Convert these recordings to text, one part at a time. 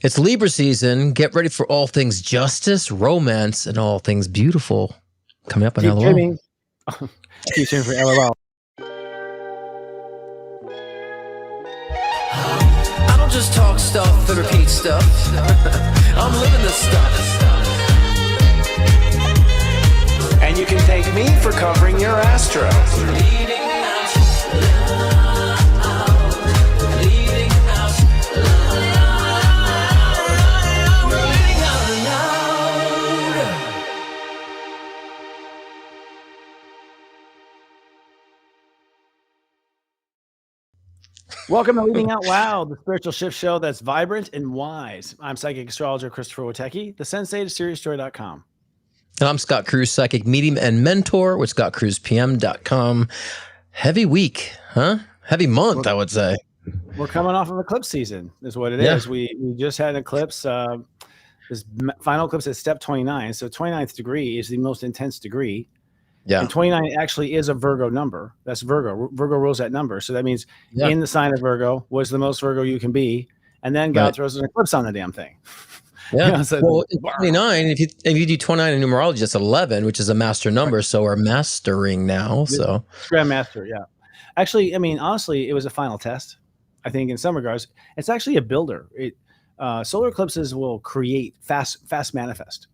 It's Libra season. Get ready for all things justice, romance, and all things beautiful. Coming up on LOL. Dreaming. Keep tuning for LOL. I don't just talk stuff and repeat stuff. I'm living this stuff. And you can thank me for covering your astro. Welcome to Leading Out Loud, the spiritual shift show that's vibrant and wise. I'm psychic astrologer Christopher Witecki, the sensei to SeriousJoy.com. And I'm Scott Cruz, psychic medium and mentor with ScottCruzPM.com. Heavy week, huh? Heavy month, I would say. We're coming off of eclipse season, is what it is. We just had an eclipse. This final eclipse at step 29. So 29th degree is the most intense degree. Yeah. And 29 actually is a Virgo number. That's Virgo. Virgo rules that number. So that means in the sign of Virgo was the most Virgo you can be. And then God throws an eclipse on the damn thing. Yeah. You know, so well, 29, if you do 29 in numerology, it's 11, which is a master number. So we're mastering now. So Grandmaster, yeah. Actually, I mean, honestly, it was a final test. I think in some regards, it's actually a builder. Solar eclipses will create fast manifest.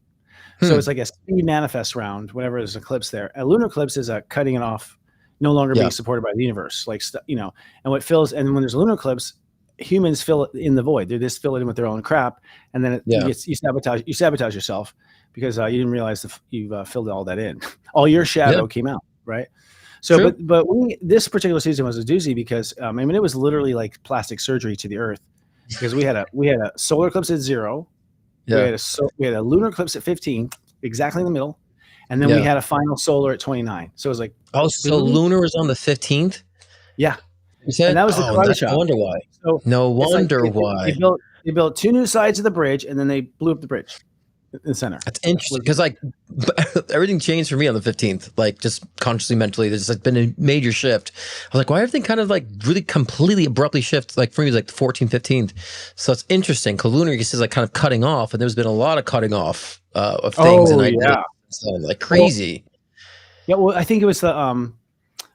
So it's like a speed manifest round whenever there's an eclipse there. A lunar eclipse is a cutting it off, no longer being supported by the universe. Like, you know, and when there's a lunar eclipse, humans fill it in the void. They just fill it in with their own crap. And then you sabotage yourself because you didn't realize you've filled all that in. All your shadow came out, right? So, but this particular season was a doozy because, I mean, it was literally like plastic surgery to the earth because we had a solar eclipse at 0. Yeah. We had a lunar eclipse at 15, exactly in the middle, and then we had a final solar at 29. So it was like, so lunar was on the 15th. Yeah, you said, and that was the karate shop. I wonder why. So no wonder why they built 2 new sides of the bridge, and then they blew up the bridge in the center. That's interesting because like everything changed for me on the 15th. Like just consciously, mentally, there's like been a major shift. I was like, why everything kind of like really completely abruptly shift? Like for me, it was like the 14th, 15th. So it's interesting. Lunar is like kind of cutting off, and there's been a lot of cutting off of things. So like crazy. Well, I think it was the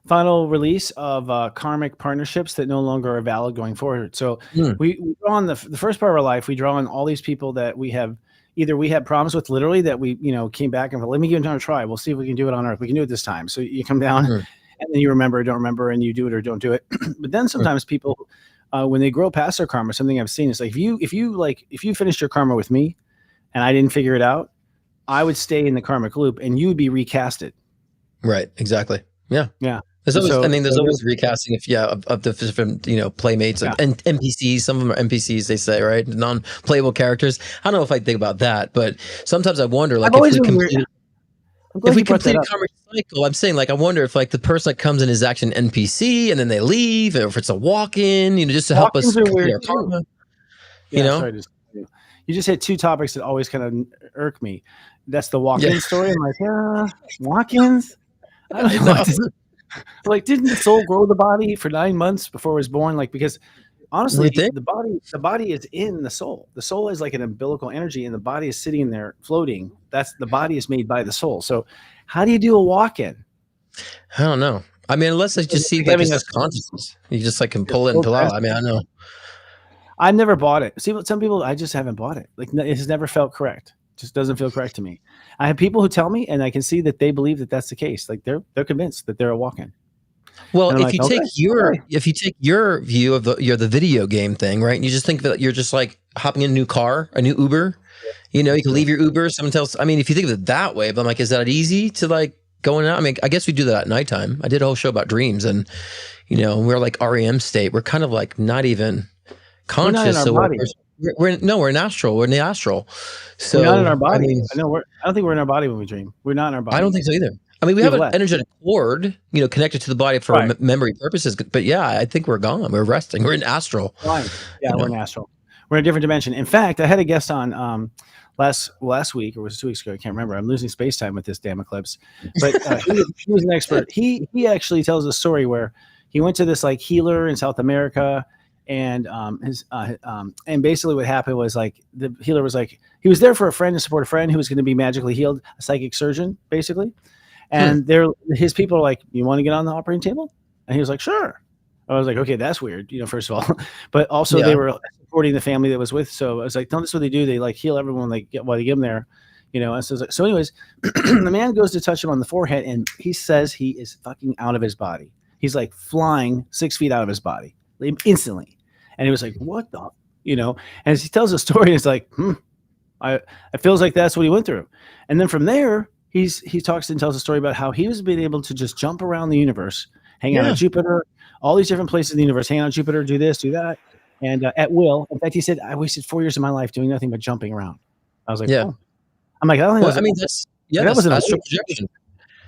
final release of karmic partnerships that no longer are valid going forward. So we draw on the first part of our life. We draw on all these people that we have. Either we had problems with literally that we, came back and let me give it another try. We'll see if we can do it on Earth. We can do it this time. So you come down and then you remember or don't remember and you do it or don't do it. But then sometimes people, when they grow past their karma, something I've seen is like, if you finished your karma with me and I didn't figure it out, I would stay in the karmic loop and you would be recasted. Right. Exactly. Yeah. Yeah. There's always, there's always recasting of the different playmates and NPCs. Some of them are NPCs, they say, right? Non-playable characters. I don't know if I think about that, but sometimes I wonder, like, if we complete a karmic cycle, I'm saying, like, I wonder if like the person that comes in is actually an NPC and then they leave, or if it's a walk-in, just to help us complete our karma. Sorry, you just hit 2 topics that always kind of irk me. That's the walk-in story. I'm like, walk-ins? I don't know. Like, didn't the soul grow the body for 9 months before it was born? Like, because honestly, the body is in the soul. The soul is like an umbilical energy, and the body is sitting there floating. The body is made by the soul. So, how do you do a walk-in? I don't know. I mean, unless I just see like this consciousness, you just like can pull it and pull out. I mean, I know. I never bought it. See, some people, I just haven't bought it. Like, it has never felt correct. Just doesn't feel correct to me. I have people who tell me, and I can see that they believe that that's the case. Like they're convinced that they're a walk-in. Well, if you take your view of the video game thing, right, and you just think that you're just like hopping in a new car, a new Uber, you can leave your Uber. Someone tells. I mean, if you think of it that way, but I'm like, is that easy to like going out? I mean, I guess we do that at nighttime. I did a whole show about dreams, and we're like REM state. We're kind of like not even conscious. We're in astral. We're in the astral. So we're not in our body. I mean, I don't think we're in our body when we dream. We're not in our body. I don't think so either. I mean, we have an energetic cord, connected to the body for memory purposes. But yeah, I think we're gone. We're resting. We're in astral. Right. Yeah, we're in astral. We're in a different dimension. In fact, I had a guest on last week, or was it 2 weeks ago? I can't remember. I'm losing space time with this damn eclipse. But he was an expert. He actually tells a story where he went to this like healer in South America. And and basically what happened was like the healer was like, he was there for a friend to support a friend who was going to be magically healed, a psychic surgeon basically. And his people are like, you want to get on the operating table? And he was like, sure. I was like, okay, that's weird, first of all, but also they were supporting the family that was with. So I was like, no, this is what they do. They like heal everyone while they get them there, And so anyways, the man goes to touch him on the forehead and he says he is fucking out of his body. He's like flying 6 feet out of his body instantly. And he was like, what the, and as he tells the story, it's like, it feels like that's what he went through. And then from there, he talks and tells a story about how he was being able to just jump around the universe, hang out on Jupiter, all these different places in the universe, hang out on Jupiter, do this, do that. And at will. In fact, he said, I wasted 4 years of my life doing nothing but jumping around. I was like, oh. I'm like, I don't think that's astral projection.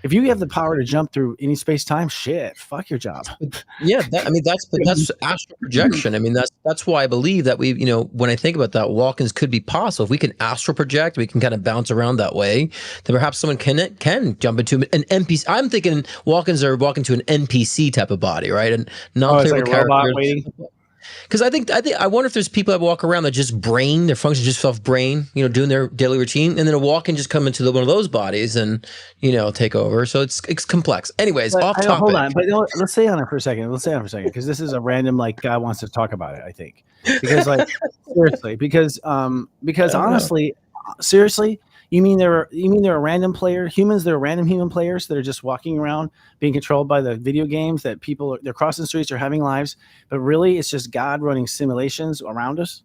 If you have the power to jump through any space time, shit, fuck your job. That's astral projection. I mean, that's why I believe that we, when I think about that, walk-ins could be possible. If we can astral project, we can kind of bounce around that way. Then perhaps someone can jump into an NPC. I'm thinking walk-ins are walking to an NPC type of body, right? And non-playable like a robot waiting. Because I wonder if there's people that walk around that just their function just off brain, doing their daily routine, and then a walk-in just come into one of those bodies and, take over. So it's complex. Anyways, off topic. Hold on, but let's stay on it for a second. Because this is a random guy wants to talk about it. I think because seriously, because honestly, seriously. You mean there are random humans? There are random human players that are just walking around being controlled by the video games that they're crossing the streets or having lives, but really it's just God running simulations around us.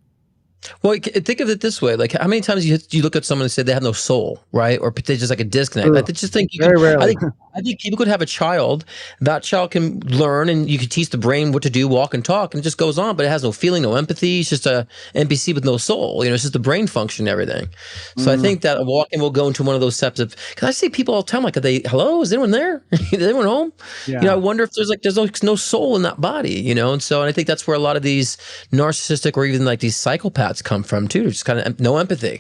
Well, think of it this way: like, how many times you look at someone and say they have no soul, right? Or they just like a disconnect. I just think very rarely. I think people could have a child. That child can learn, and you could teach the brain what to do, walk and talk, and it just goes on. But it has no feeling, no empathy. It's just a NPC with no soul. It's just the brain function and everything. So I think that a walk-in will go into one of those steps of. Because I see people all the time like, hello, is anyone there? Is anyone home? Yeah. I wonder if there's no soul in that body. And I think that's where a lot of these narcissistic or even like these psychopaths come from too, just kind of no empathy,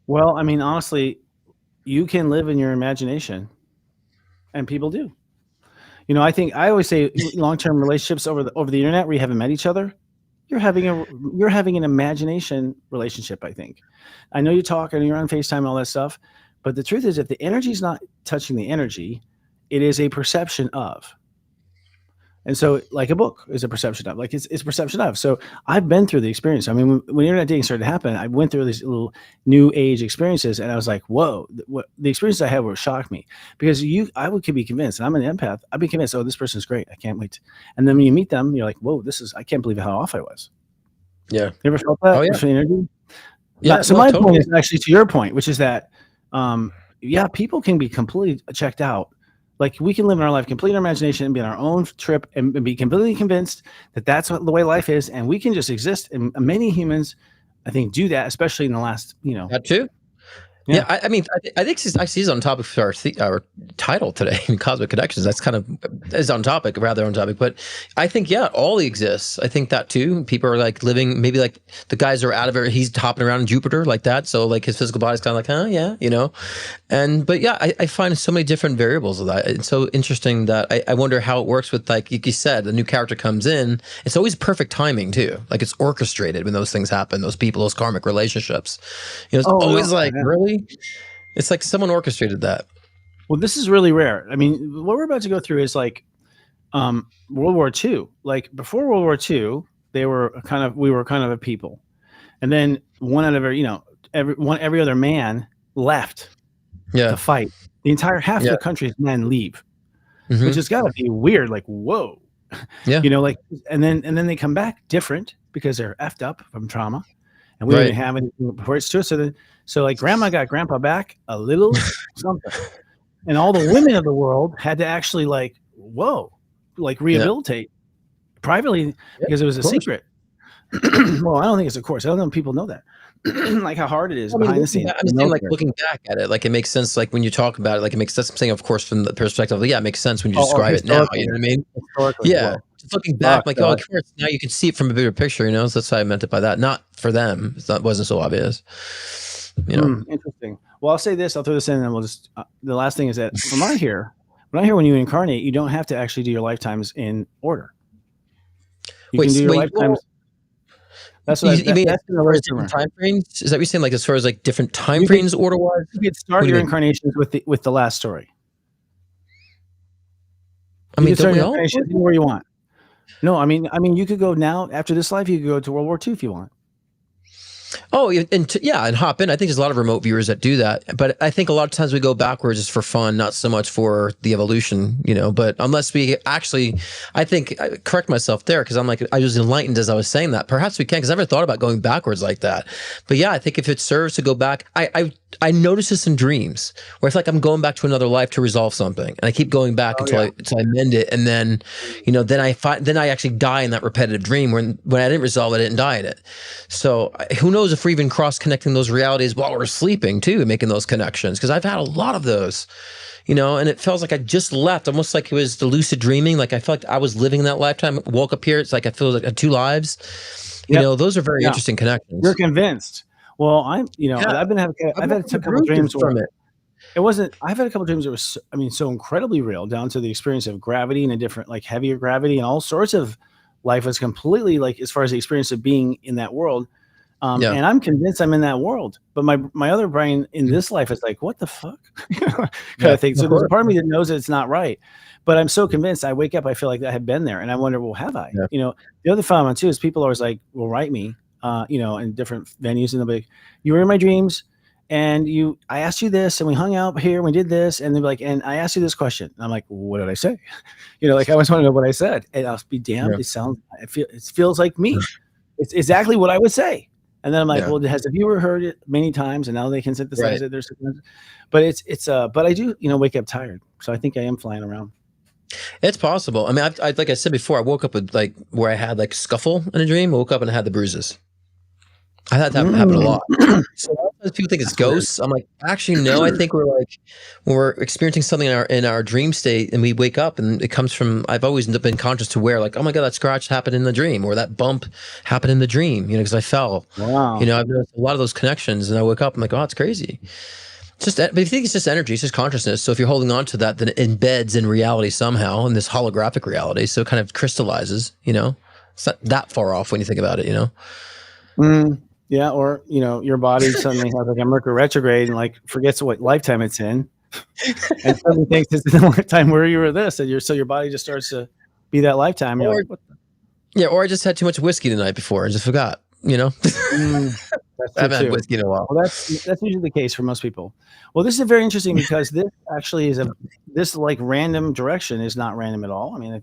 Well, I mean, honestly, you can live in your imagination, and people do. I always say long-term relationships over the internet where you haven't met each other, you're having an imagination relationship. I think. I know you talk and you're on FaceTime and all that stuff, but the truth is, if the energy is not touching the energy, it is a perception of. And so like a book is a perception of, it's perception of. So I've been through the experience. I mean, when internet dating started to happen, I went through these little new age experiences and I was like, whoa, what the experiences I had shocked me because could be convinced, and I'm an empath. I'd be convinced, oh, this person's great. I can't wait. And then when you meet them, you're like, whoa, I can't believe how off I was. Yeah. You ever felt that? Oh, yeah. Energy? Yeah. So my point is actually to your point, which is that, people can be completely checked out. Like we can live in our life, complete our imagination, and be on our own trip, and be completely convinced that that's the way life is, and we can just exist. And many humans, I think, do that, especially in the last, That too. Yeah, I mean, I think he's on topic for our title today, Cosmic Connections. That's kind of is on topic, rather on topic. But I think, all exists. I think that too. People are like living, maybe like the guys are out of it. He's hopping around in Jupiter like that. So like his physical body's kind of like, yeah, I find so many different variables of that. It's so interesting that I wonder how it works with, like you said, the new character comes in. It's always perfect timing too. Like it's orchestrated when those things happen, those people, those karmic relationships. It's always really? It's like someone orchestrated that. Well, this is really rare. I mean, what we're about to go through is like World War II. Like before World War II, we were kind of a people, and then one out of every other man left to fight. The entire half of the country's men leave, which has got to be weird. Like whoa, and then they come back different because they're effed up from trauma. And we didn't have anything before it's true. So like grandma got grandpa back a little something. And all the women of the world had to actually rehabilitate privately because it was a secret. Well, I don't think it's a course. I don't know if people know that. Like how hard it is behind the scenes. I'm saying, like looking back at it, like it makes sense. Like when you talk about it, like it makes sense. I'm saying, of course, from the perspective of, it makes sense when you describe it now. You know what I mean? Yeah. Just looking back, of course, now you can see it from a bigger picture. So that's why I meant it by that. Not for them. It wasn't so obvious. Interesting. Well, I'll say this. I'll throw this in, and we'll just. The last thing is that from what I hear, when you incarnate, you don't have to actually do your lifetimes in order. You can do your lifetimes. That's what you mean that's as far as different time frames? Is that what you're saying? Like as far as like different time frames order-wise? You could start your incarnations with the last story. I mean, don't we all? Anywhere you want. No, I mean, you could go now after this life. You could go to World War II if you want. Oh, and hop in. I think there's a lot of remote viewers that do that, but I think a lot of times we go backwards just for fun, not so much for the evolution, but unless we actually, I think, I correct myself there because I'm like, I was enlightened as I was saying that. Perhaps we can, because I never thought about going backwards like that. But yeah, I think if it serves to go back, I notice this in dreams where I feel like I'm going back to another life to resolve something, and I keep going back until I mend it, and then, then I actually die in that repetitive dream when I didn't resolve it, I didn't die in it. So who knows if we're even cross-connecting those realities while we're sleeping too, making those connections, because I've had a lot of those, and it feels like I just left, almost like it was the lucid dreaming. Like I felt like I was living that lifetime, woke up here. It's like I feel like I had two lives. Those are very interesting connections. You're convinced. Well, I've had a couple dreams from it. It wasn't. I've had a couple dreams that was, so incredibly real, down to the experience of gravity and a different, like heavier gravity, and all sorts of life was completely like, as far as the experience of being in that world. And I'm convinced I'm in that world, but my other brain in this life is like, what the fuck, kind of thing. So there's a part of me that knows that it's not right, but I'm so convinced. I wake up, I feel like I have been there, and I wonder, well, have I? The other phenomenon too is people always like will write me, in different venues, and they'll be like, you were in my dreams, and I asked you this, and we hung out here, and we did this, and they're like, and I asked you this question. And I'm like, well, what did I say? Like I always want to know what I said, and I'll be damned. It feels like me. It's exactly what I would say. And then I'm like, well, has the viewer heard it many times, and now they can synthesize it? But I do, wake up tired. So I think I am flying around. It's possible. I mean, I like I said before, I woke up with like where I had like scuffle in a dream. I woke up and I had the bruises. I had that happen a lot. So people think it's ghosts. I'm like, actually, no. I think we're like, when we're experiencing something in our dream state, and we wake up, and it comes from. I've always been conscious to where, like, oh my god, that scratch happened in the dream, or that bump happened in the dream. Because I fell. Wow. I've noticed a lot of those connections, and I wake up, I'm like, oh, it's crazy. But if you think it's just energy, it's just consciousness. So if you're holding on to that, then it embeds in reality somehow, in this holographic reality. So it kind of crystallizes. It's not that far off when you think about it. Yeah, or your body suddenly has like a Mercury retrograde and like forgets what lifetime it's in, and suddenly thinks it's in the lifetime where you were this, and your body just starts to be that lifetime. Or I just had too much whiskey the night before and just forgot. I haven't had whiskey in a while. Well, that's usually the case for most people. Well, this is very interesting because this actually is this like random direction is not random at all. I mean.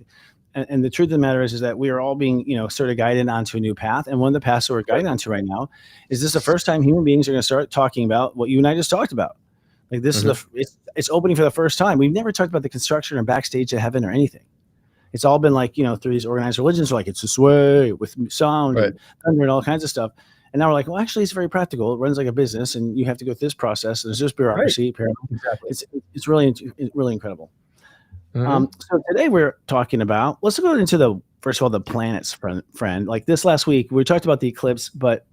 And the truth of the matter is that we are all being, sort of guided onto a new path. And one of the paths that we're guided onto right now is this the first time human beings are going to start talking about what you and I just talked about. Like this is it's opening for the first time. We've never talked about the construction or backstage of heaven or anything. It's all been like, through these organized religions, like it's this way with sound and thunder and all kinds of stuff. And now we're like, well, actually, it's very practical. It runs like a business, and you have to go through this process. There's this bureaucracy. Right. Exactly. It's really incredible. So today we're talking about, let's go into first of all, the planets, friend. Like this last week, we talked about the eclipse, but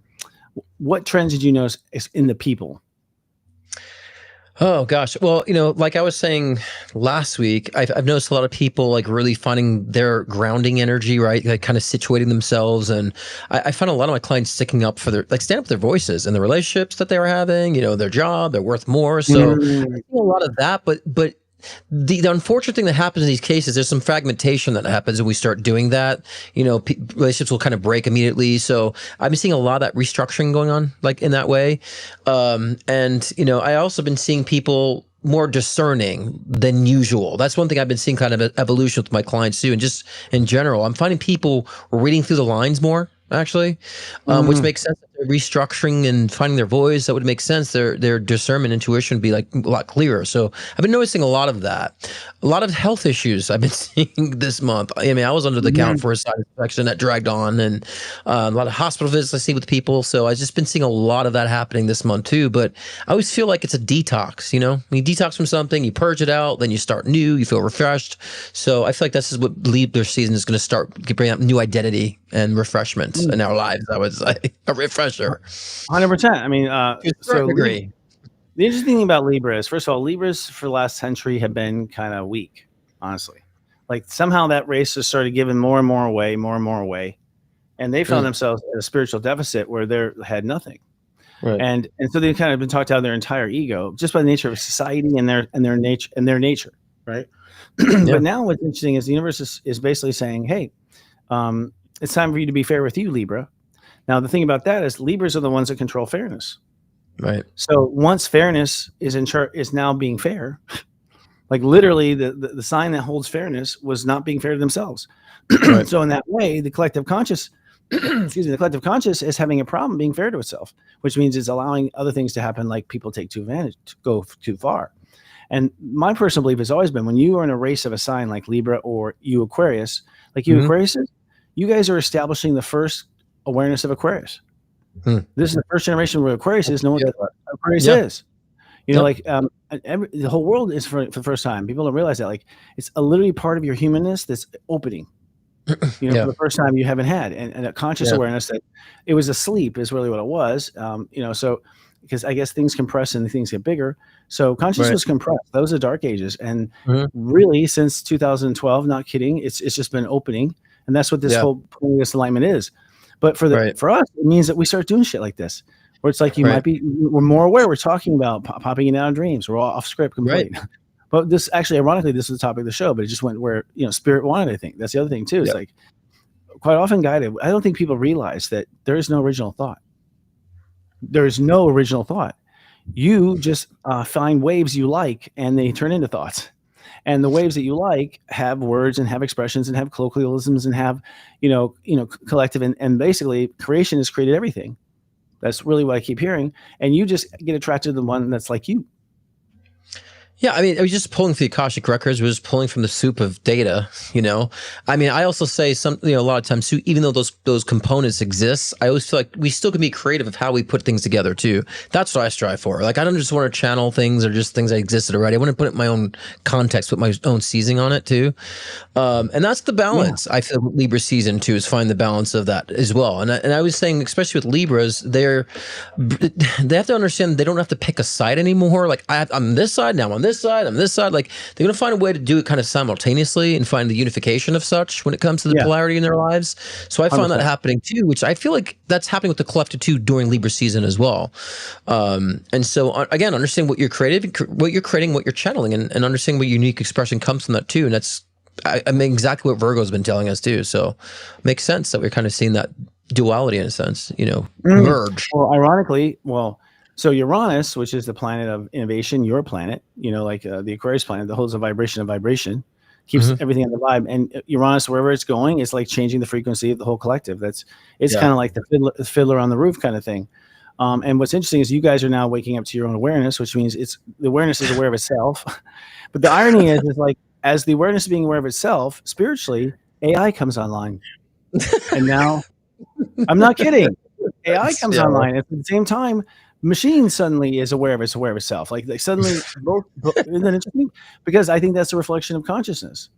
what trends did you notice in the people? Oh gosh. Well, like I was saying last week, I've noticed a lot of people like really finding their grounding energy, right? Like kind of situating themselves. And I find a lot of my clients sticking up for stand up for their voices and the relationships that they were having, their job, they're worth more. So I see a lot of that, but the unfortunate thing that happens in these cases, there's some fragmentation that happens when we start doing that. Relationships will kind of break immediately. So I've been seeing a lot of that restructuring going on, like in that way. I also been seeing people more discerning than usual. That's one thing I've been seeing kind of an evolution with my clients too. And just in general, I'm finding people reading through the lines more, actually, which makes sense. They're restructuring and finding their voice. That would make sense. Their discernment, intuition would be like a lot clearer. So I've been noticing a lot of that. A lot of health issues I've been seeing this month. I mean, I was under the count for a side infection that dragged on, and a lot of hospital visits I see with people. So I've just been seeing a lot of that happening this month too. But I always feel like it's a detox. When you detox from something, you purge it out, then you start new, you feel refreshed. So I feel like this is what Libra season is going to start bringing up, new identity and refreshment in our lives. I would say a refresher. 100%. I mean, so agree. The interesting thing about Libra is, first of all, Libras for the last century have been kind of weak, honestly. Like somehow that race has started giving more and more away, and they found themselves in a spiritual deficit where they had nothing. Right. And so they've kind of been talked out of their entire ego just by the nature of society and their nature, right? But now what's interesting is the universe is basically saying, hey, it's time for you to be fair with you, Libra. Now, the thing about that is Libras are the ones that control fairness. Right. So once fairness is now being fair, like literally the sign that holds fairness was not being fair to themselves. Right. So in that way, the collective conscious, the collective conscious is having a problem being fair to itself, which means it's allowing other things to happen, like people go too far. And my personal belief has always been when you are in a race of a sign like Libra or you Aquarius, Aquarius, you guys are establishing the first awareness of Aquarius. This is the first generation where Aquarius is known what Aquarius is. You know, the whole world is for the first time. People don't realize that. Like, it's literally part of your humanness that's opening. You know, for the first time you haven't had, and a conscious awareness that it was asleep is really what it was. You know, so because I guess things compress and things get bigger. So consciousness was compressed. Those are dark ages, and really since 2012, not kidding, it's just been opening, and that's what this whole this alignment is. But for us, it means that we start doing shit like this, where it's like we're more aware. We're talking about popping in and out of dreams. We're all off script completely. Right. But this actually, ironically, this is the topic of the show, but it just went where, you know, spirit wanted, I think. That's the other thing too. It's like quite often guided. I don't think people realize that there is no original thought. There is no original thought. You just find waves you like and they turn into thoughts. And the waves that you like have words and have expressions and have colloquialisms and have, you know, collective and basically creation has created everything. That's really what I keep hearing. And you just get attracted to the one that's like you. Yeah, I mean, I was just pulling through the Akashic records. We're just pulling from the soup of data, you know. I mean, I also say a lot of times too, even though those components exist, I always feel like we still can be creative of how we put things together too. That's what I strive for. Like, I don't just want to channel things or just things that existed already. I want to put it in my own context, put my own seasoning on it too. And that's the balance. I feel Libra season too is find the balance of that as well. And I was saying, especially with Libras, they have to understand they don't have to pick a side anymore. Like, I'm this side now. I'm this side, I'm this side. Like, they're going to find a way to do it kind of simultaneously and find the unification of such when it comes to the polarity in their lives. So I find that happening too, which I feel like that's happening with the collective too during Libra season as well. And so again, understand what you're creating, what you're channeling, and understanding what unique expression comes from that too. And that's, I mean, exactly what Virgo's been telling us too. So it makes sense that we're kind of seeing that duality in a sense, you know, merge. Well, ironically, so Uranus, which is the planet of innovation, your planet, you know, like the Aquarius planet that holds a vibration of vibration, keeps everything on the vibe. And Uranus, wherever it's going, is like changing the frequency of the whole collective. It's kind of like the fiddler on the roof kind of thing. And what's interesting is you guys are now waking up to your own awareness, which means the awareness is aware of itself. But the irony is like, as the awareness is being aware of itself, spiritually, AI comes online. And now, I'm not kidding. AI comes online at the same time. Machine suddenly is aware of itself. Like they suddenly both isn't that interesting? Because I think that's a reflection of consciousness.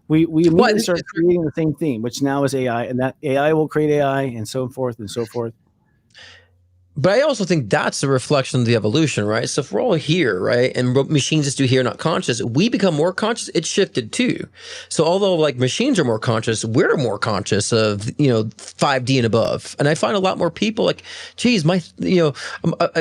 We immediately start creating the same theme, which now is AI, and that AI will create AI, and so forth and so forth. But I also think that's a reflection of the evolution, right? So if we're all here, right, and what machines just do here, not conscious, we become more conscious, it's shifted too. So although like machines are more conscious, we're more conscious of, you know, 5D and above. And I find a lot more people like, geez, I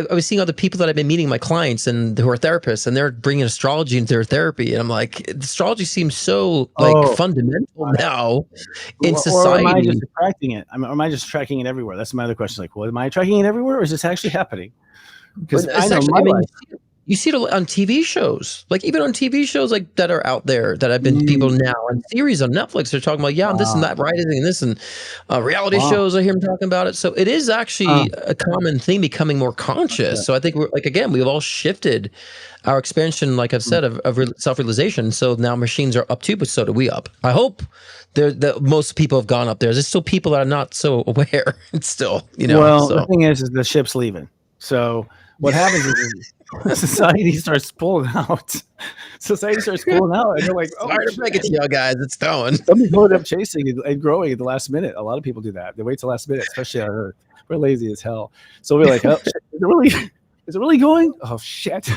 was seeing other people that I've been meeting, my clients and who are therapists, and they're bringing astrology into their therapy. And I'm like, astrology seems so like fundamental now in society. Or am I just attracting it? Or am I just tracking it everywhere? That's my other question. Like, well, am I tracking it everywhere? Or is this actually happening? Because you see it on TV shows, like even on TV shows like that are out there that have been people now and series on Netflix. They're talking about I'm this and that rising and this and reality shows. I hear them talking about it. So it is actually a common thing becoming more conscious. So I think we're like, again, we've all shifted our expansion, like I've said, of self-realization. So now machines are up too, but so do we up. I hope that most people have gone up there. There's still people that are not so aware. It's still, you know. Well, the thing is the ship's leaving. So what happens is society starts pulling out. And they're like, sorry to break it to you guys, it's done. Somebody's going up chasing and growing at the last minute. A lot of people do that. They wait till the last minute, especially on Earth. We're lazy as hell. So we're like, oh, shit, is it really going? Oh, shit.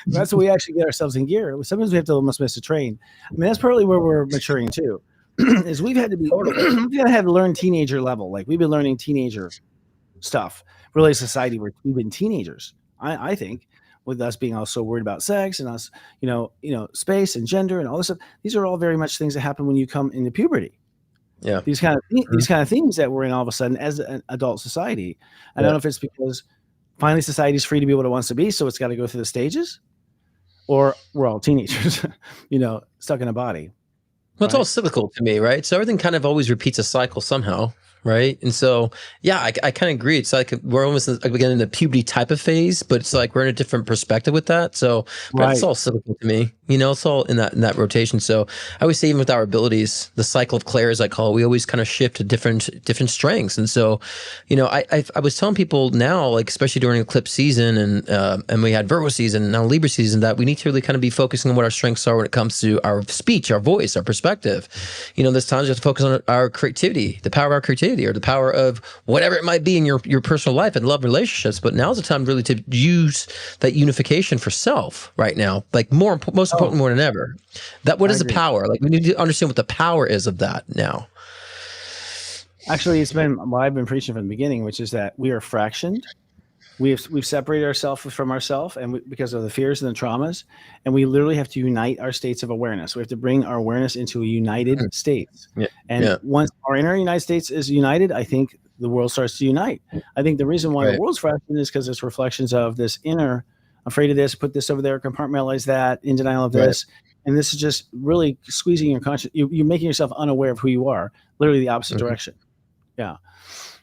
That's when we actually get ourselves in gear. Sometimes we have to almost miss a train. I mean, that's partly where we're maturing too. is we've had to be we've got to have learn teenager level. Like we've been learning teenager stuff. Really, society where we've been teenagers. I think with us being also worried about sex and us, space and gender and all this stuff. These are all very much things that happen when you come into puberty. Yeah. These kind of themes that we're in all of a sudden as an adult society. I don't know if it's because finally society's free to be what it wants to be, so it's got to go through the stages, or we're all teenagers, stuck in a body. Well, it's all cyclical to me, right? So everything kind of always repeats a cycle somehow, right? And so, yeah, I kind of agree. It's like we're almost again in the puberty type of phase, but it's like we're in a different perspective with that. So it's all cyclical to me. It's all in that rotation. So I always say, even with our abilities, the cycle of Claire, as I call it, we always kind of shift to different strengths. And so, I was telling people now, like especially during Eclipse season and we had Virgo season and now Libra season, that we need to really kind of be focusing on what our strengths are when it comes to our speech, our voice, our perspective. There's times you have to focus on our creativity, the power of our creativity, or the power of whatever it might be in your personal life and love relationships. But now's the time really to use that unification for self right now, like most important more than ever. What is the power? Like we need to understand what the power is of that now. Actually, it's been what I've been preaching from the beginning, which is that we are fractioned. We've separated ourselves from ourselves, and because of the fears and the traumas, and we literally have to unite our states of awareness. We have to bring our awareness into a united state. Once our inner United States is united, I think the world starts to unite. I think the reason why the world's fractured is because it's reflections of this inner, afraid of this, put this over there, compartmentalize that, in denial of this. And this is just really squeezing your conscious. You're making yourself unaware of who you are, literally the opposite direction. Yeah.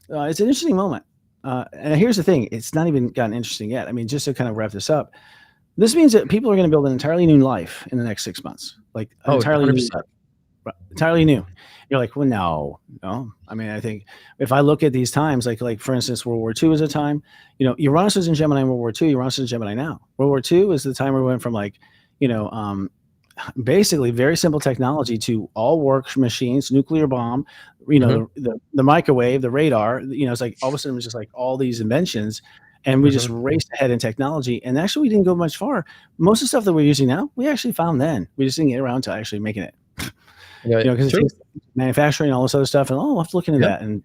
It's an interesting moment. And here's the thing. It's not even gotten interesting yet. I mean, just to kind of wrap this up, this means that people are going to build an entirely new life in the next 6 months. Like entirely new. You're like, well, no. I mean, I think if I look at these times, like for instance, World War II is a time, Uranus was in Gemini in World War II. Uranus is in Gemini now. World War II is the time where we went from basically very simple technology to all work machines, nuclear bomb, the microwave, the radar, it's like all of a sudden it was just like all these inventions, and we just raced ahead in technology. And actually we didn't go much far. Most of the stuff that we're using now, we actually found then. We just didn't get around to actually making it. Because it's manufacturing and all this other stuff, and I'll have to look into that. And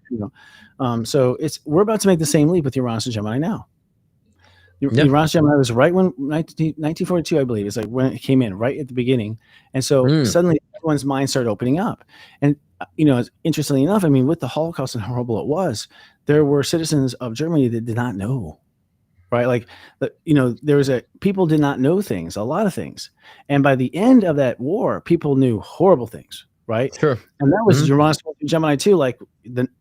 so we're about to make the same leap with Uranus and Gemini now. Uranus Gemini was right when 1942, I believe, is like when it came in right at the beginning, and so suddenly everyone's mind started opening up. And interestingly enough, I mean, with the Holocaust and how horrible it was, there were citizens of Germany that did not know, right? Like, people did not know things, a lot of things, and by the end of that war, people knew horrible things, right? Sure. And that was Uranus Gemini too, like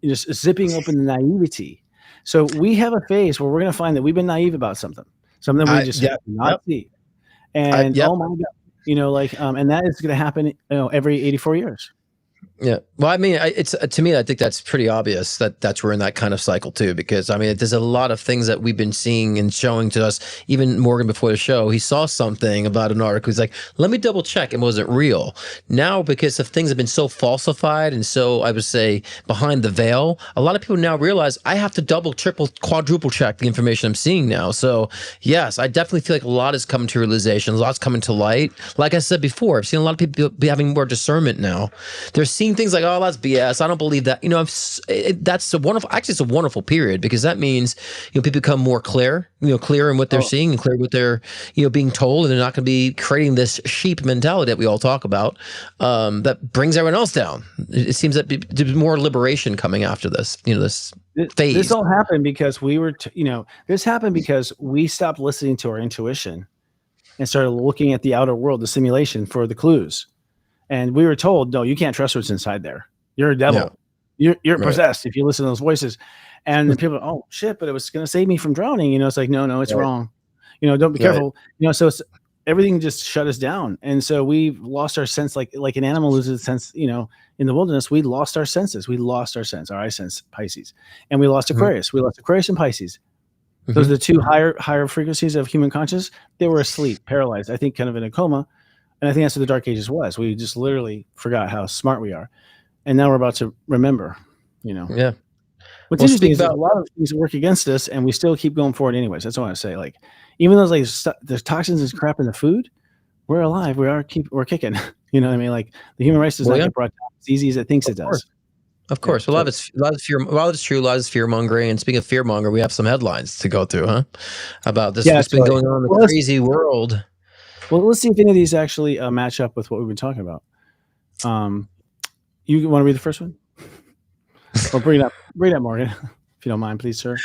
just zipping open the naivety. So we have a phase where we're going to find that we've been naive about something we just have not see. And oh my God, and that is going to happen, every 84 years. Yeah. Well, I mean, it's to me, I think that's pretty obvious that we're in that kind of cycle too, because I mean, there's a lot of things that we've been seeing and showing to us. Even Morgan before the show, he saw something about an article. He's like, let me double check. And was it real? Now, because of things have been so falsified and so, I would say, behind the veil, a lot of people now realize I have to double, triple, quadruple check the information I'm seeing now. So yes, I definitely feel like a lot is coming to realization. A lot's coming to light. Like I said before, I've seen a lot of people be having more discernment now. They're seeing things like, oh, that's BS. I don't believe that. That's a wonderful, actually it's a wonderful period, because that means, people become more clear in what they're seeing and clear what they're, being told, and they're not going to be creating this sheep mentality that we all talk about, that brings everyone else down. It seems that there's more liberation coming after this, this phase. This all happened because this happened because we stopped listening to our intuition and started looking at the outer world, the simulation, for the clues. And we were told, no, you can't trust what's inside there. You're a devil. Yeah. You're possessed if you listen to those voices. And then people, oh shit, but it was going to save me from drowning. It's like, no, it's wrong. Don't be careful. So everything just shut us down. And so we've lost our sense, like an animal loses its sense, in the wilderness, we lost our senses. We lost our sense, our eye sense, Pisces. And we lost Aquarius. We lost Aquarius and Pisces. Those are the two higher frequencies of human consciousness. They were asleep, paralyzed, I think kind of in a coma. And I think that's what the Dark Ages was. We just literally forgot how smart we are. And now we're about to remember, Yeah. What's interesting is that a lot of things work against us, and we still keep going forward anyways. That's what I want to say. Like, even though there's toxins and crap in the food, we're alive. We're kicking. You know what I mean? Like, the human race does not get brought down. as easy as it thinks it does. Of course. Well, a lot of it's fear. A lot of it's true. A lot is fear mongering. And speaking of fear monger, we have some headlines to go through, huh? About this. What's been going on in the crazy world. Well, let's see if any of these actually match up with what we've been talking about. You want to read the first one? Or bring it up, Morgan, if you don't mind, please, sir.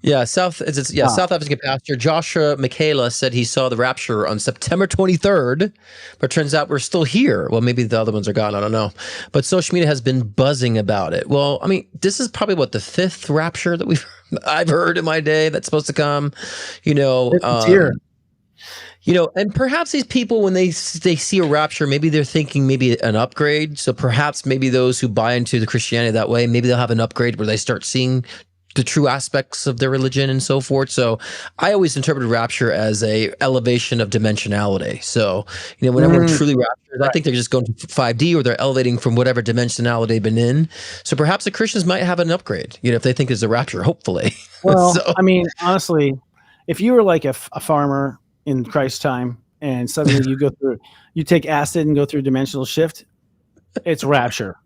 Yeah, South African pastor Joshua Michaela said he saw the rapture on September 23rd, but turns out we're still here. Well, maybe the other ones are gone. I don't know. But social media has been buzzing about it. Well, I mean, this is probably the fifth rapture that I've heard in my day that's supposed to come. It's here. And perhaps these people, when they see a rapture, maybe they're thinking maybe an upgrade. So perhaps maybe those who buy into the Christianity that way, maybe they'll have an upgrade where they start seeing the true aspects of their religion and so forth. So I always interpreted rapture as a elevation of dimensionality. So, when everyone truly raptures, I think they're just going to 5D or they're elevating from whatever dimensionality they've been in. So perhaps the Christians might have an upgrade, if they think there's a rapture, hopefully. Well, I mean, honestly, if you were like a farmer in Christ's time and suddenly you take acid and go through dimensional shift, it's rapture.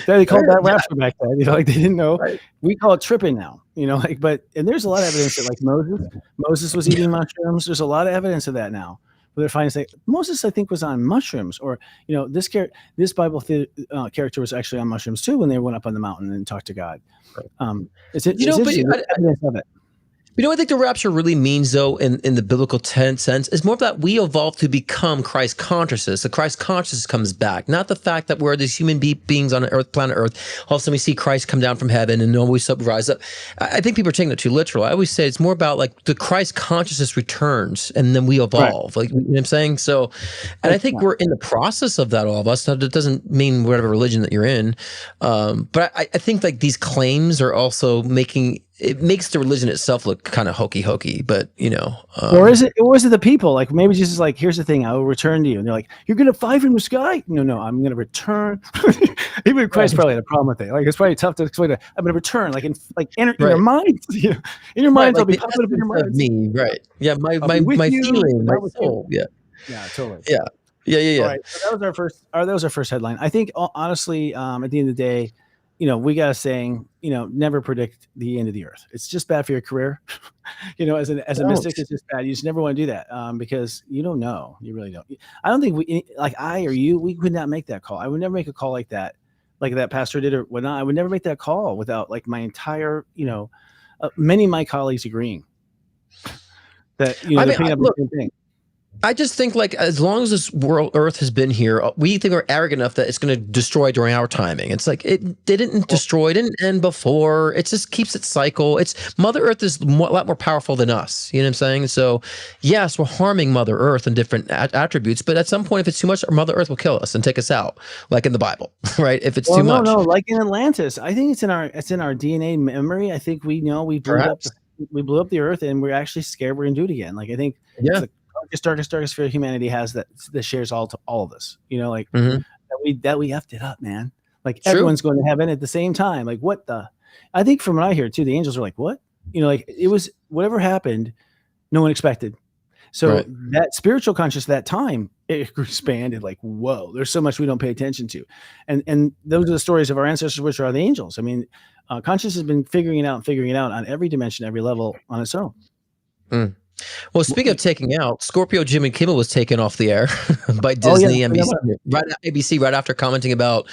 They called that rapture back then. They didn't know. Right. We call it tripping now. But there's a lot of evidence that Moses was eating mushrooms. There's a lot of evidence of that now. But they're finding Moses, I think, was on mushrooms, or this Bible character was actually on mushrooms too when they went up on the mountain and talked to God. It's evidence of it. I think the rapture really means, though, in the biblical sense, is more of that we evolve to become Christ consciousness. The Christ consciousness comes back, not the fact that we're these human beings on planet Earth. All of a sudden we see Christ come down from heaven and always rise up. I think people are taking it too literal. I always say it's more about the Christ consciousness returns and then we evolve. Right. You know what I'm saying? So, and I think we're in the process of that, all of us. Now, that doesn't mean whatever religion that you're in. But I think these claims are also it makes the religion itself look kind of hokey, but or is it the people? Maybe Jesus is here's the thing, I will return to you, and they're like, you're gonna fly from the sky? No, I'm gonna return. Even Christ probably had a problem with it. It's probably tough to explain. I'm gonna return, in your mind. In your mind, I'll be popping up in your mind. Me, right? Yeah, my feeling, my soul. Yeah, totally. Yeah. All right, so that was our first headline. I think honestly, at the end of the day, we got a saying, never predict the end of the earth. It's just bad for your career. As a mystic, it's just bad. You just never want to do that because you don't know. You really don't. I don't think I or you, we could not make that call. I would never make a call like that pastor did or whatnot. I would never make that call without my entire, many of my colleagues agreeing that, they're picking up the same thing. I just think as long as this Earth has been here, we think we're arrogant enough that it's going to destroy during our timing. It's it didn't destroy, it didn't end before. It just keeps its cycle. Mother Earth is a lot more powerful than us. You know what I'm saying? So yes, we're harming Mother Earth in different attributes, but at some point, if it's too much, Mother Earth will kill us and take us out, like in the Bible, right? If it's too much. No, like in Atlantis, I think it's in our DNA memory. I think we know we blew up the Earth, and we're actually scared we're gonna do it again. I think darkest fear humanity has that shares all of this, that we effed it up, man. Everyone's going to heaven at the same time. What the? I think from what I hear too, the angels are like, what? It was whatever happened, no one expected. So that spiritual consciousness that time, it expanded whoa, there's so much we don't pay attention to. And those are the stories of our ancestors, which are the angels. I mean, consciousness has been figuring it out on every dimension, every level on its own. Mm. Well, speaking of taking out, Scorpio Jimmy Kimmel was taken off the air by Disney, ABC, right after commenting about,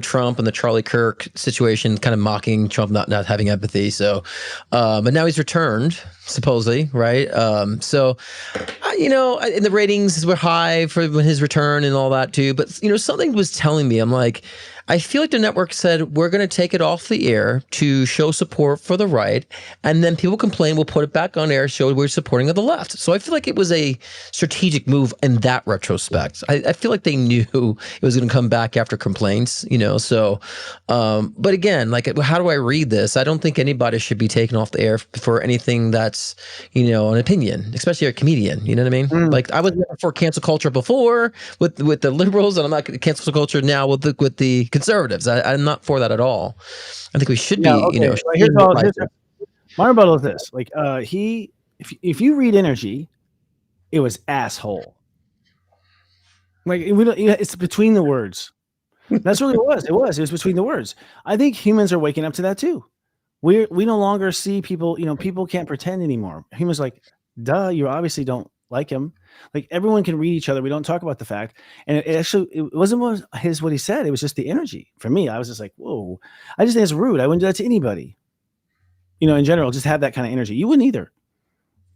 Trump and the Charlie Kirk situation, kind of mocking Trump not having empathy. So, but now he's returned, supposedly, right? And the ratings were high for his return and all that too. But something was telling me, I'm like, I feel like the network said, we're going to take it off the air to show support for the right. And then people complain, we'll put it back on air, show we're supporting of the left. So I feel like it was a strategic move in that retrospect. I feel like they knew it was going to come back after complaints, so, but again, how do I read this? I don't think anybody should be taken off the air for anything that's, an opinion, especially a comedian, you know what I mean? I was for cancel culture before with the liberals, and I'm not cancel culture now with the conservatives. I'm not for that at all. I think we should be, here's my rebuttal is this. If you read energy, it was asshole. It's between the words. That's really what it was. It was between the words. I think humans are waking up to that too. We no longer see people, people can't pretend anymore. Humans like, duh, you obviously don't like him. Like everyone can read each other. We don't talk about the fact. And it wasn't what he said. It was just the energy. For me, I was just like, whoa. I just think it's rude. I wouldn't do that to anybody. In general, just have that kind of energy. You wouldn't either.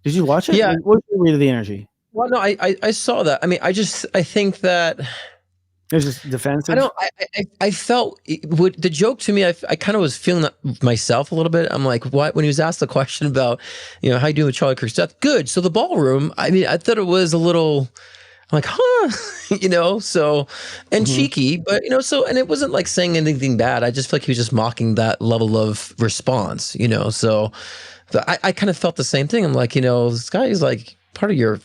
Did you watch it? Yeah. What did you read of the energy? Well, no, I saw that. I mean, I think that it was just defensive. I felt the joke to me. I kind of was feeling that myself a little bit. I'm like, what? When he was asked the question about, how you doing with Charlie Kirk's death? Good. So the ballroom. I mean, I thought it was a little. I'm like, huh, so, and cheeky, but, and it wasn't like saying anything bad. I just feel like he was just mocking that level of response, so I kind of felt the same thing. I'm like, this guy is like part of your,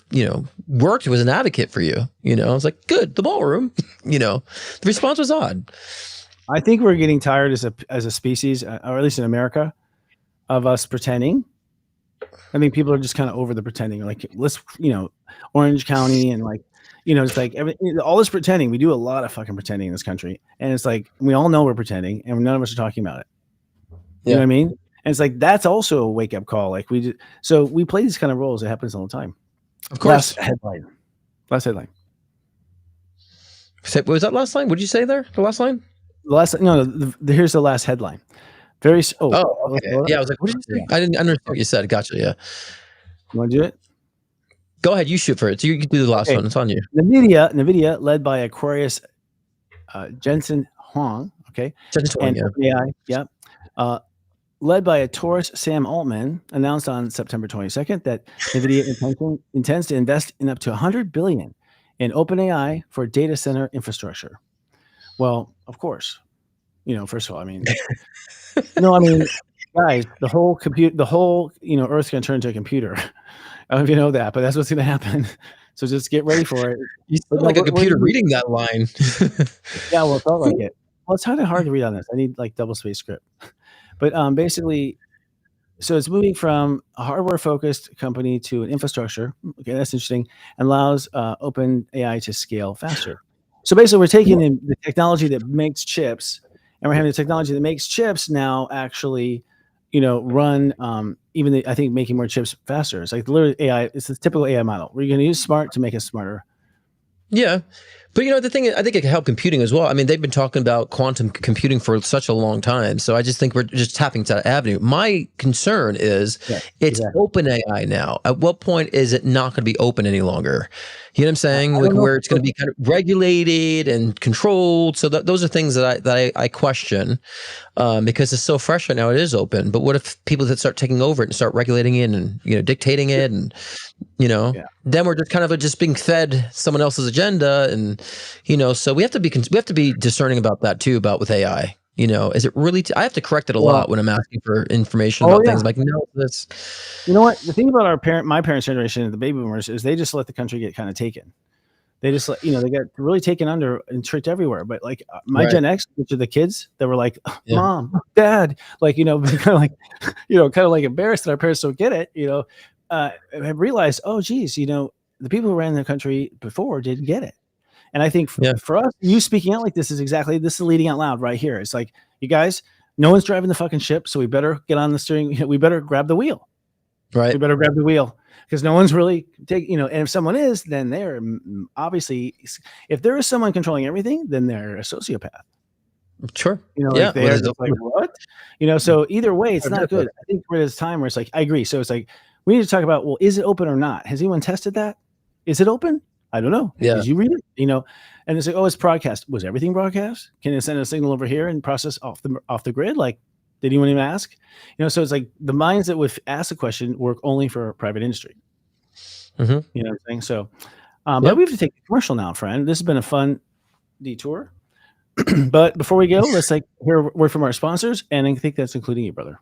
worked was an advocate for you, I was like, good, the ballroom, the response was odd. I think we're getting tired as a species, or at least in America, of us pretending. I think people are just kind of over the pretending, like let's, Orange County and like, it's like all this pretending. We do a lot of fucking pretending in this country. And it's like, we all know we're pretending and none of us are talking about it. You know what I mean? And it's like, that's also a wake up call. Like so we play these kind of roles. It happens all the time. Of course. Last headline. What was that last line? What did you say there? The last line? Here's the last headline. Okay. Yeah. I was like, what did you say? I didn't understand what you said. Gotcha. Yeah. You want to do it? Go ahead. You shoot for it. So you can do the last one. It's on you. NVIDIA led by Aquarius Jensen Huang. Okay. Jensen Huang, AI. Yep. Led by a Taurus Sam Altman, announced on September 22nd that NVIDIA intends to invest in up to $100 billion in OpenAI for data center infrastructure. Well, of course. First of all, I mean, guys, the whole Earth's going to turn into a computer. I don't know if you know that, but that's what's going to happen. So just get ready for it. You sound like a computer reading that line. Yeah, well, it felt like it. Well, it's kind of hard to read on this. I need like double space script. But basically, so it's moving from a hardware-focused company to an infrastructure. Okay, that's interesting. And allows OpenAI to scale faster. So basically, we're taking the technology that makes chips, and we're having the technology that makes chips now actually, run I think making more chips faster. It's like literally AI. It's the typical AI model. We're going to use smart to make us smarter. Yeah. But the thing is, I think it can help computing as well. I mean, they've been talking about quantum computing for such a long time. So I just think we're just tapping to that avenue. My concern is it's open AI now. At what point is it not going to be open any longer? You know what I'm saying? Like where it's going to be kind of regulated and controlled. So those are things that I question because it's so fresh right now. It is open. But what if people that start taking over it and start regulating it and dictating it and then we're just kind of just being fed someone else's agenda and so we have to be discerning about that too with AI. Is it really I have to correct it a lot when I'm asking for information about things. I'm like, no, that's what the thing about my parents' generation, the baby boomers, is they just let the country get kind of taken. They just let, they got really taken under and tricked everywhere. But like my Gen X, which are the kids that were like, Mom, Dad, like, kind of like embarrassed that our parents don't get it, have realized, oh, geez, the people who ran the country before didn't get it. And I think for us, you speaking out like this is leading out loud right here. It's like, you guys, no one's driving the fucking ship, so we better get on the steering. We better grab the wheel. Right. We better grab the wheel because no one's really and if someone is, then they're obviously, if there is someone controlling everything, then they're a sociopath. Sure. Like they're just like, what? So either way, it's not good. I think we're at this time where it's like, I agree. So it's like, we need to talk about, well, is it open or not? Has anyone tested that? Is it open? I don't know. Yeah. Did you read it? And it's like, oh, it's broadcast. Was everything broadcast? Can it send a signal over here and process off the grid? Like, did anyone even ask? So it's like the minds that would ask the question work only for private industry. Mm-hmm. You know what I'm saying? So, but we have to take a commercial now, friend. This has been a fun detour. But before we go, let's hear a word from our sponsors. And I think that's including you, brother.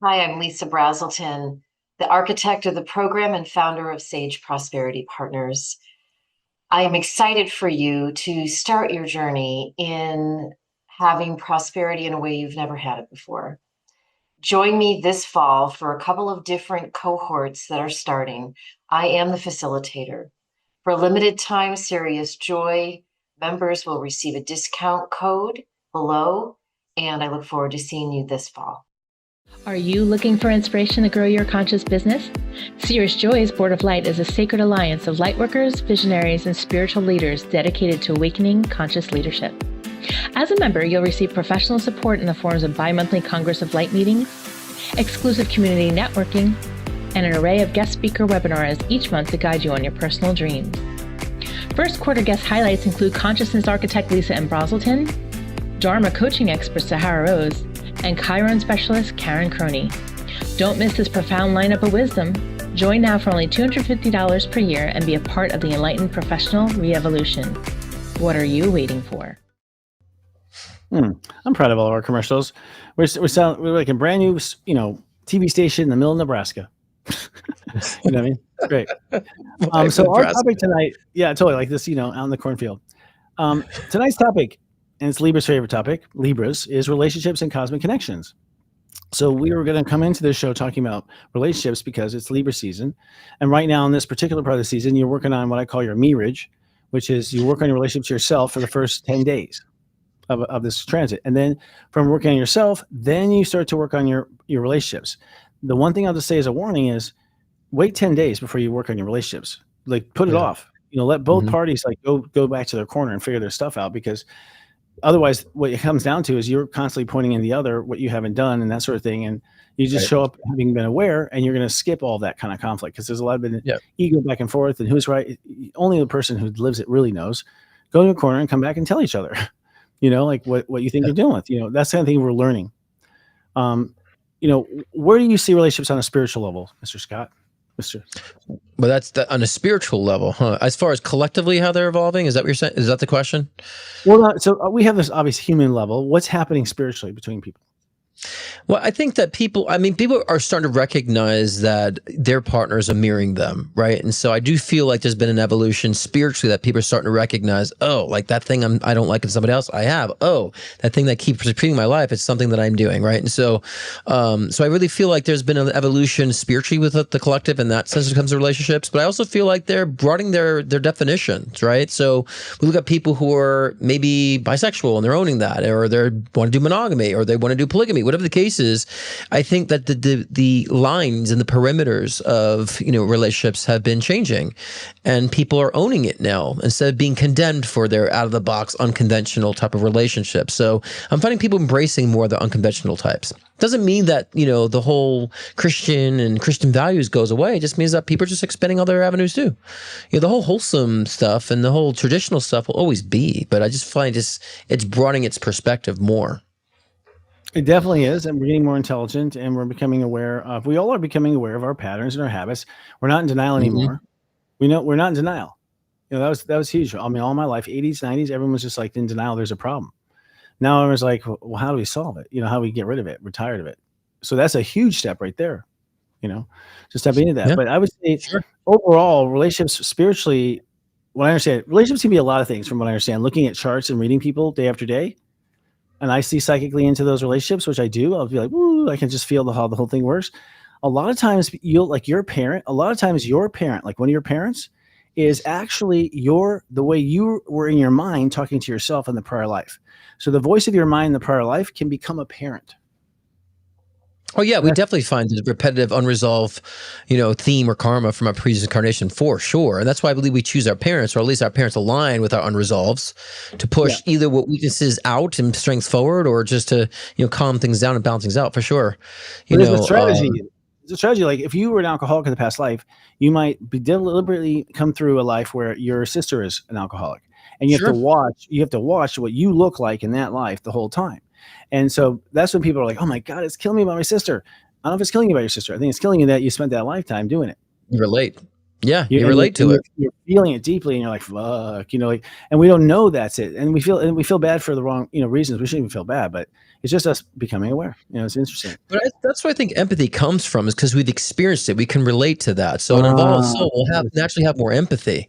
Hi, I'm Lisa Brazelton, the architect of the program and founder of Sage Prosperity Partners. I am excited for you to start your journey in having prosperity in a way you've never had it before. Join me this fall for a couple of different cohorts that are starting. I am the facilitator. For a limited time, Serious Joy members will receive a discount code below, and I look forward to seeing you this fall. Are you looking for inspiration to grow your conscious business? Serious Joy's Board of Light is a sacred alliance of lightworkers, visionaries, and spiritual leaders dedicated to awakening conscious leadership. As a member, you'll receive professional support in the forms of bi-monthly Congress of Light meetings, exclusive community networking, and an array of guest speaker webinars each month to guide you on your personal dreams. First quarter guest highlights include consciousness architect Lisa M. Brazelton, Dharma coaching expert Sahara Rose, and Chiron specialist Karen Croney. Don't miss this profound lineup of wisdom. Join now for only $250 per year and be a part of the enlightened professional re-evolution. What are you waiting for? I'm proud of all of our commercials. We're like a brand new, TV station in the middle of Nebraska. You know what I mean? It's great. So our topic tonight, totally like this, out in the cornfield. Tonight's topic, and it's Libra's favorite topic, Libras, is relationships and cosmic connections. So we were going to come into this show talking about relationships because it's Libra season. And right now in this particular part of the season, you're working on what I call your mirage, which is you work on your relationship to yourself for the first 10 days of this transit. And then from working on yourself, then you start to work on your relationships. The one thing I'll just say as a warning is wait 10 days before you work on your relationships. Like put it off, let both parties like go back to their corner and figure their stuff out, because otherwise what it comes down to is you're constantly pointing in the other what you haven't done and that sort of thing. And you just show up having been aware, and you're going to skip all that kind of conflict because there's a lot of ego back and forth and who's right. Only the person who lives it really knows. Go to a corner and come back and tell each other, like what you think you're dealing with. That's the kind of thing we're learning. Where do you see relationships on a spiritual level, Mr. Scott? Well, that's on a spiritual level, huh? As far as collectively how they're evolving, is that what you're saying? Is that the question? Well, so we have this obvious human level. What's happening spiritually between people? Well, I think that people are starting to recognize that their partners are mirroring them, right? And so I do feel like there's been an evolution spiritually that people are starting to recognize, like that thing I don't like in somebody else, I have. Oh, that thing that keeps repeating my life, it's something that I'm doing, right? And so so I really feel like there's been an evolution spiritually with the collective in that sense when it comes to relationships. But I also feel like they're broadening their definitions, right? So we look at people who are maybe bisexual and they're owning that, or they want to do monogamy, or they want to do polygamy, whatever the case is. I think that the lines and the perimeters of relationships have been changing, and people are owning it now instead of being condemned for their out of the box unconventional type of relationship. So I'm finding people embracing more of the unconventional types. Doesn't mean that the whole Christian values goes away. It just means that people are just expanding other avenues too. The whole wholesome stuff and the whole traditional stuff will always be, but I just find it's broadening its perspective more. It definitely is, and we're getting more intelligent, and we all are becoming aware of our patterns and our habits. We're not in denial anymore. We know we're not in denial. That was huge. I mean, all my life, 80s, 90s, everyone was just like in denial. There's a problem. Now everyone's like, well, how do we solve it? How do we get rid of it? We're tired of it. So that's a huge step right there. Just step into that. Yeah. But I would say overall, relationships spiritually, what I understand, relationships can be a lot of things from what I understand. Looking at charts and reading people day after day, and I see psychically into those relationships, which I do. I'll be like, ooh, I can just feel how the whole thing works. A lot of times your parent, like one of your parents, is actually the way you were in your mind talking to yourself in the prior life. So the voice of your mind in the prior life can become a parent. Oh yeah, we definitely find the repetitive, unresolved, theme or karma from our previous incarnation for sure, and that's why I believe we choose our parents, or at least our parents align with our unresolves, to push either what weaknesses out and strengths forward, or just to calm things down and balance things out for sure. There's a strategy. It's a strategy. Like if you were an alcoholic in the past life, you might be deliberately come through a life where your sister is an alcoholic, and you have to watch what you look like in that life the whole time. And so that's when people are like, oh my God, it's killing me about my sister. I don't know if it's killing you about your sister. I think it's killing you that you spent that lifetime doing it. You relate. Yeah, you relate to it. You're feeling it deeply, and you're like, "Fuck," like, and we don't know that's it, and we feel bad for the wrong, reasons. We shouldn't even feel bad, but it's just us becoming aware. It's interesting. But that's where I think empathy comes from, is because we've experienced it. We can relate to that. So an evolved soul will naturally have more empathy.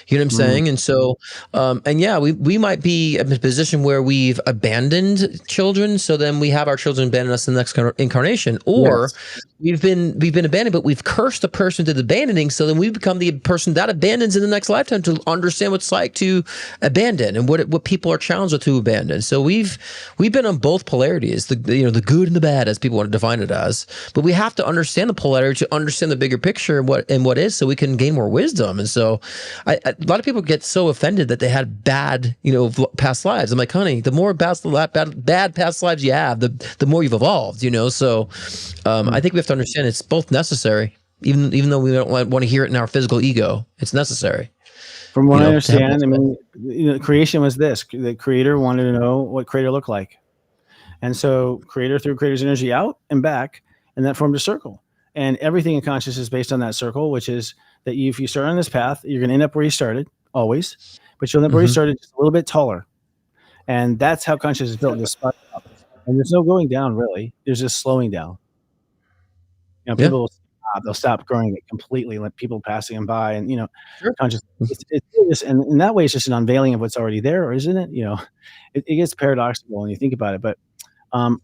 You know what I'm saying? And so, and yeah, we might be in a position where we've abandoned children. So then we have our children abandon us in the next incarnation, or we've been abandoned, but we've cursed the person to the abandoning. So then we become the person that abandons in the next lifetime to understand what it's like to abandon and what people are challenged with to abandon. So we've been on both polarities, the good and the bad, as people want to define it as. But we have to understand the polarity to understand the bigger picture and what is, so we can gain more wisdom. And so a lot of people get so offended that they had bad, past lives. I'm like, honey, the more bad past lives you have, the more you've evolved, So I think we have to understand it's both necessary, even though we don't want to hear it in our physical ego. It's necessary. From what I understand, creation was this. The creator wanted to know what creator looked like. And so creator threw creator's energy out and back, and that formed a circle. And everything in consciousness is based on that circle, which is that if you start on this path, you're going to end up where you started, always. But you'll end up where you started, just a little bit taller. And that's how consciousness is built, this spot up. And there's no going down, really. There's just slowing down. People they'll stop growing it completely, let people passing them by, and consciousness. It's and in that way, it's just an unveiling of what's already there, or isn't it? It gets paradoxical when you think about it. But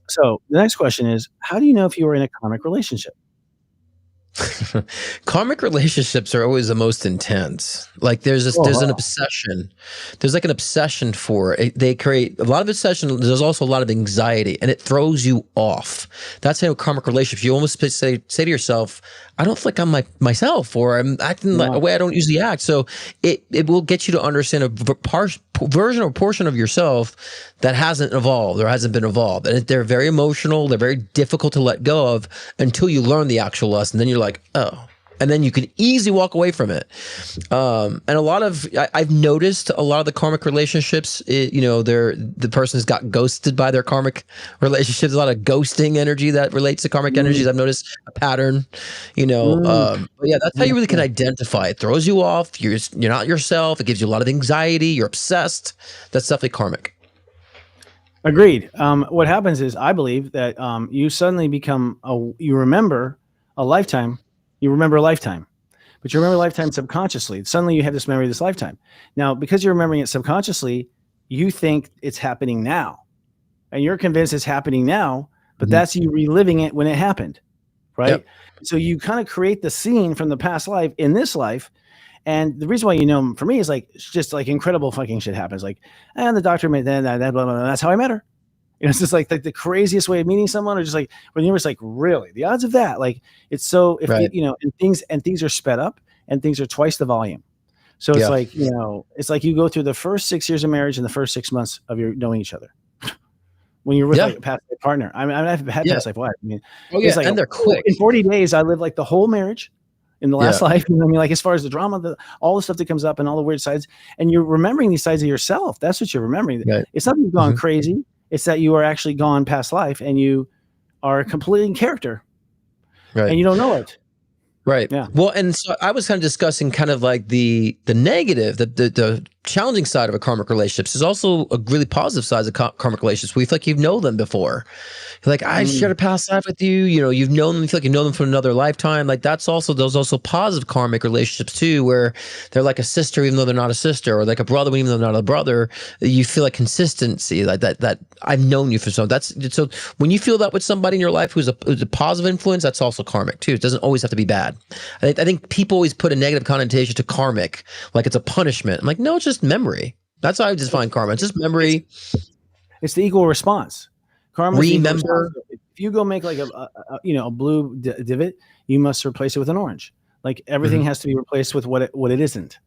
so the next question is, how do you know if you are in a karmic relationship? Karmic relationships are always the most intense. Like there's an obsession. There's like an obsession for it. They create a lot of obsession. There's also a lot of anxiety, and it throws you off. That's how karmic relationships. You almost say to yourself, I don't feel like I'm myself, or I'm acting like a way I don't usually act. So it will get you to understand a version or portion of yourself that hasn't evolved or hasn't been evolved. And they're very emotional. They're very difficult to let go of until you learn the actual lesson. Then you're like, oh. And then you can easily walk away from it. And I've noticed a lot of the karmic relationships, the person's got ghosted by their karmic relationships. A lot of ghosting energy that relates to karmic energies. I've noticed a pattern, but yeah, that's how you really can identify. It throws you off. You're not yourself. It gives you a lot of anxiety. You're obsessed. That's definitely karmic. Agreed. What happens is, I believe that you suddenly become you remember a lifetime. You remember a lifetime, but you remember a lifetime subconsciously. Suddenly you have this memory of this lifetime. Now, because you're remembering it subconsciously, you think it's happening now, and you're convinced it's happening now, but that's you reliving it when it happened, right? Yep. So you kind of create the scene from the past life in this life. And the reason why, for me, is like, it's just like incredible fucking shit happens. Like, and the doctor made that, blah, blah, blah. That's how I met her. It's just like the craziest way of meeting someone, or just like when you're just like, really, the odds of that, like, it's so, if and things are sped up, and things are twice the volume. So it's like, it's like you go through the first 6 years of marriage and the first 6 months of your knowing each other. When you're with like a past life partner. I mean, I've had past life wife. I mean, it's like, and they're quick. In 40 days, I lived like the whole marriage in the last life. Like, as far as the drama, all the stuff that comes up and all the weird sides, and you're remembering these sides of yourself. That's what you're remembering. Right. It's not that you've gone crazy. It's that you are actually gone past life, and you are completely in character, and you don't know it. Right. Yeah. Well, and so I was kind of discussing kind of like the negative, the challenging side of a karmic relationships is also a really positive side of karmic relationships. We feel like you know them before. You're like, I shared a past life with you. You've known them. You feel like you know them from another lifetime. Like those also positive karmic relationships too, where they're like a sister even though they're not a sister, or like a brother even though they're not a brother. You feel like consistency, like that I've known you for so. So when you feel that with somebody in your life who's a positive influence, that's also karmic too. It doesn't always have to be bad. I think people always put a negative connotation to karmic, like it's a punishment. I'm like, no, it's just memory. That's how I define karma. It's just memory. It's the equal response. Karma. Remember, if you go make like a blue divot, you must replace it with an orange. Like everything has to be replaced with what it isn't.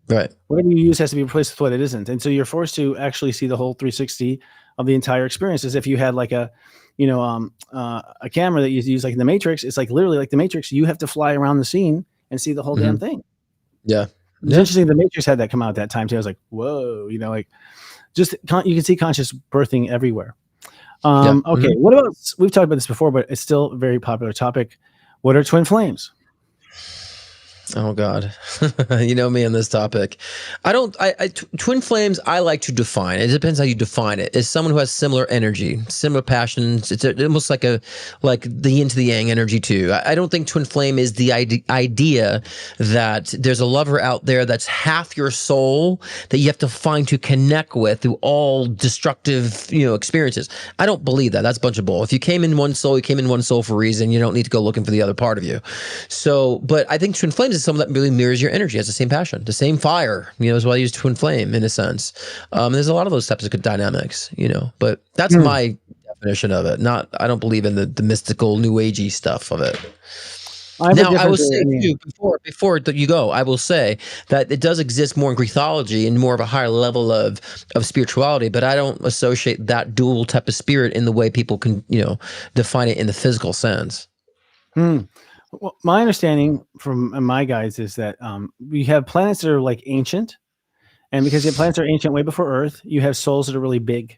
Right. Whatever you use has to be replaced with what it isn't, and so you're forced to actually see the whole 360 of the entire experience, as if you had like a camera that you use like in the Matrix. It's like literally like the Matrix. You have to fly around the scene and see the whole damn thing. Yeah. It's interesting. The Matrix had that come out at that time too. I was like, whoa, like just you can see conscious birthing everywhere. Okay. What about, we've talked about this before, but it's still a very popular topic. What are twin flames? Oh God, you know me on this topic. Twin flames, I like to define. It depends how you define it. It's someone who has similar energy, similar passions. It's almost like the yin to the yang energy too. I don't think twin flame is the idea that there's a lover out there that's half your soul that you have to find to connect with through all destructive, experiences. I don't believe that. That's a bunch of bull. If you came in one soul, you came in one soul for a reason. You don't need to go looking for the other part of you. So, but I think twin flames is someone that really mirrors your energy, has the same passion, the same fire, is why I use twin flame in a sense. There's a lot of those types of good dynamics, but that's my definition of it. I don't believe in the mystical new agey stuff of it. I will say too, before you go, I will say that it does exist more in Greekology and more of a higher level of spirituality, but I don't associate that dual type of spirit in the way people can, define it in the physical sense. Well, my understanding from my guides is that we have planets that are like ancient, and because the planets are ancient way before Earth, you have souls that are really big,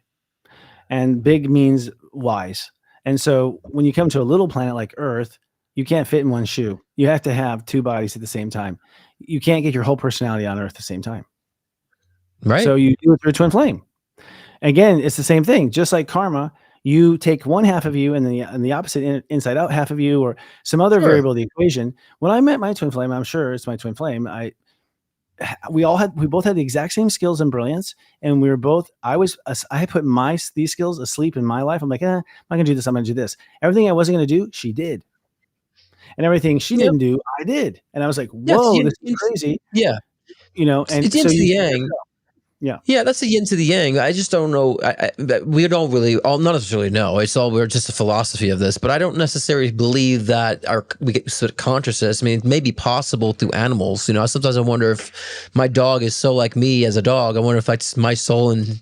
and big means wise. And so when you come to a little planet like Earth, you can't fit in one shoe. You have to have two bodies at the same time. You can't get your whole personality on Earth at the same time. Right. So you do it through a twin flame. Again, it's the same thing. Just like karma, you take one half of you and the opposite inside out half of you, or some other variable of the equation. When I met my twin flame, I'm sure it's my twin flame. We both had the exact same skills and brilliance, and we were both. I had put these skills asleep in my life. I'm like, I'm not gonna do this. I'm gonna do this. Everything I wasn't gonna do, she did, and everything she didn't do, I did. And I was like, whoa, this is crazy. Yeah, and it's so the yang. Yeah, that's the yin to the yang. I just don't know. We don't really, not necessarily know. We're just a philosophy of this, but I don't necessarily believe that we get sort of consciousness. I mean, it may be possible through animals. Sometimes I wonder if my dog is so like me as a dog. I wonder if that's my soul, and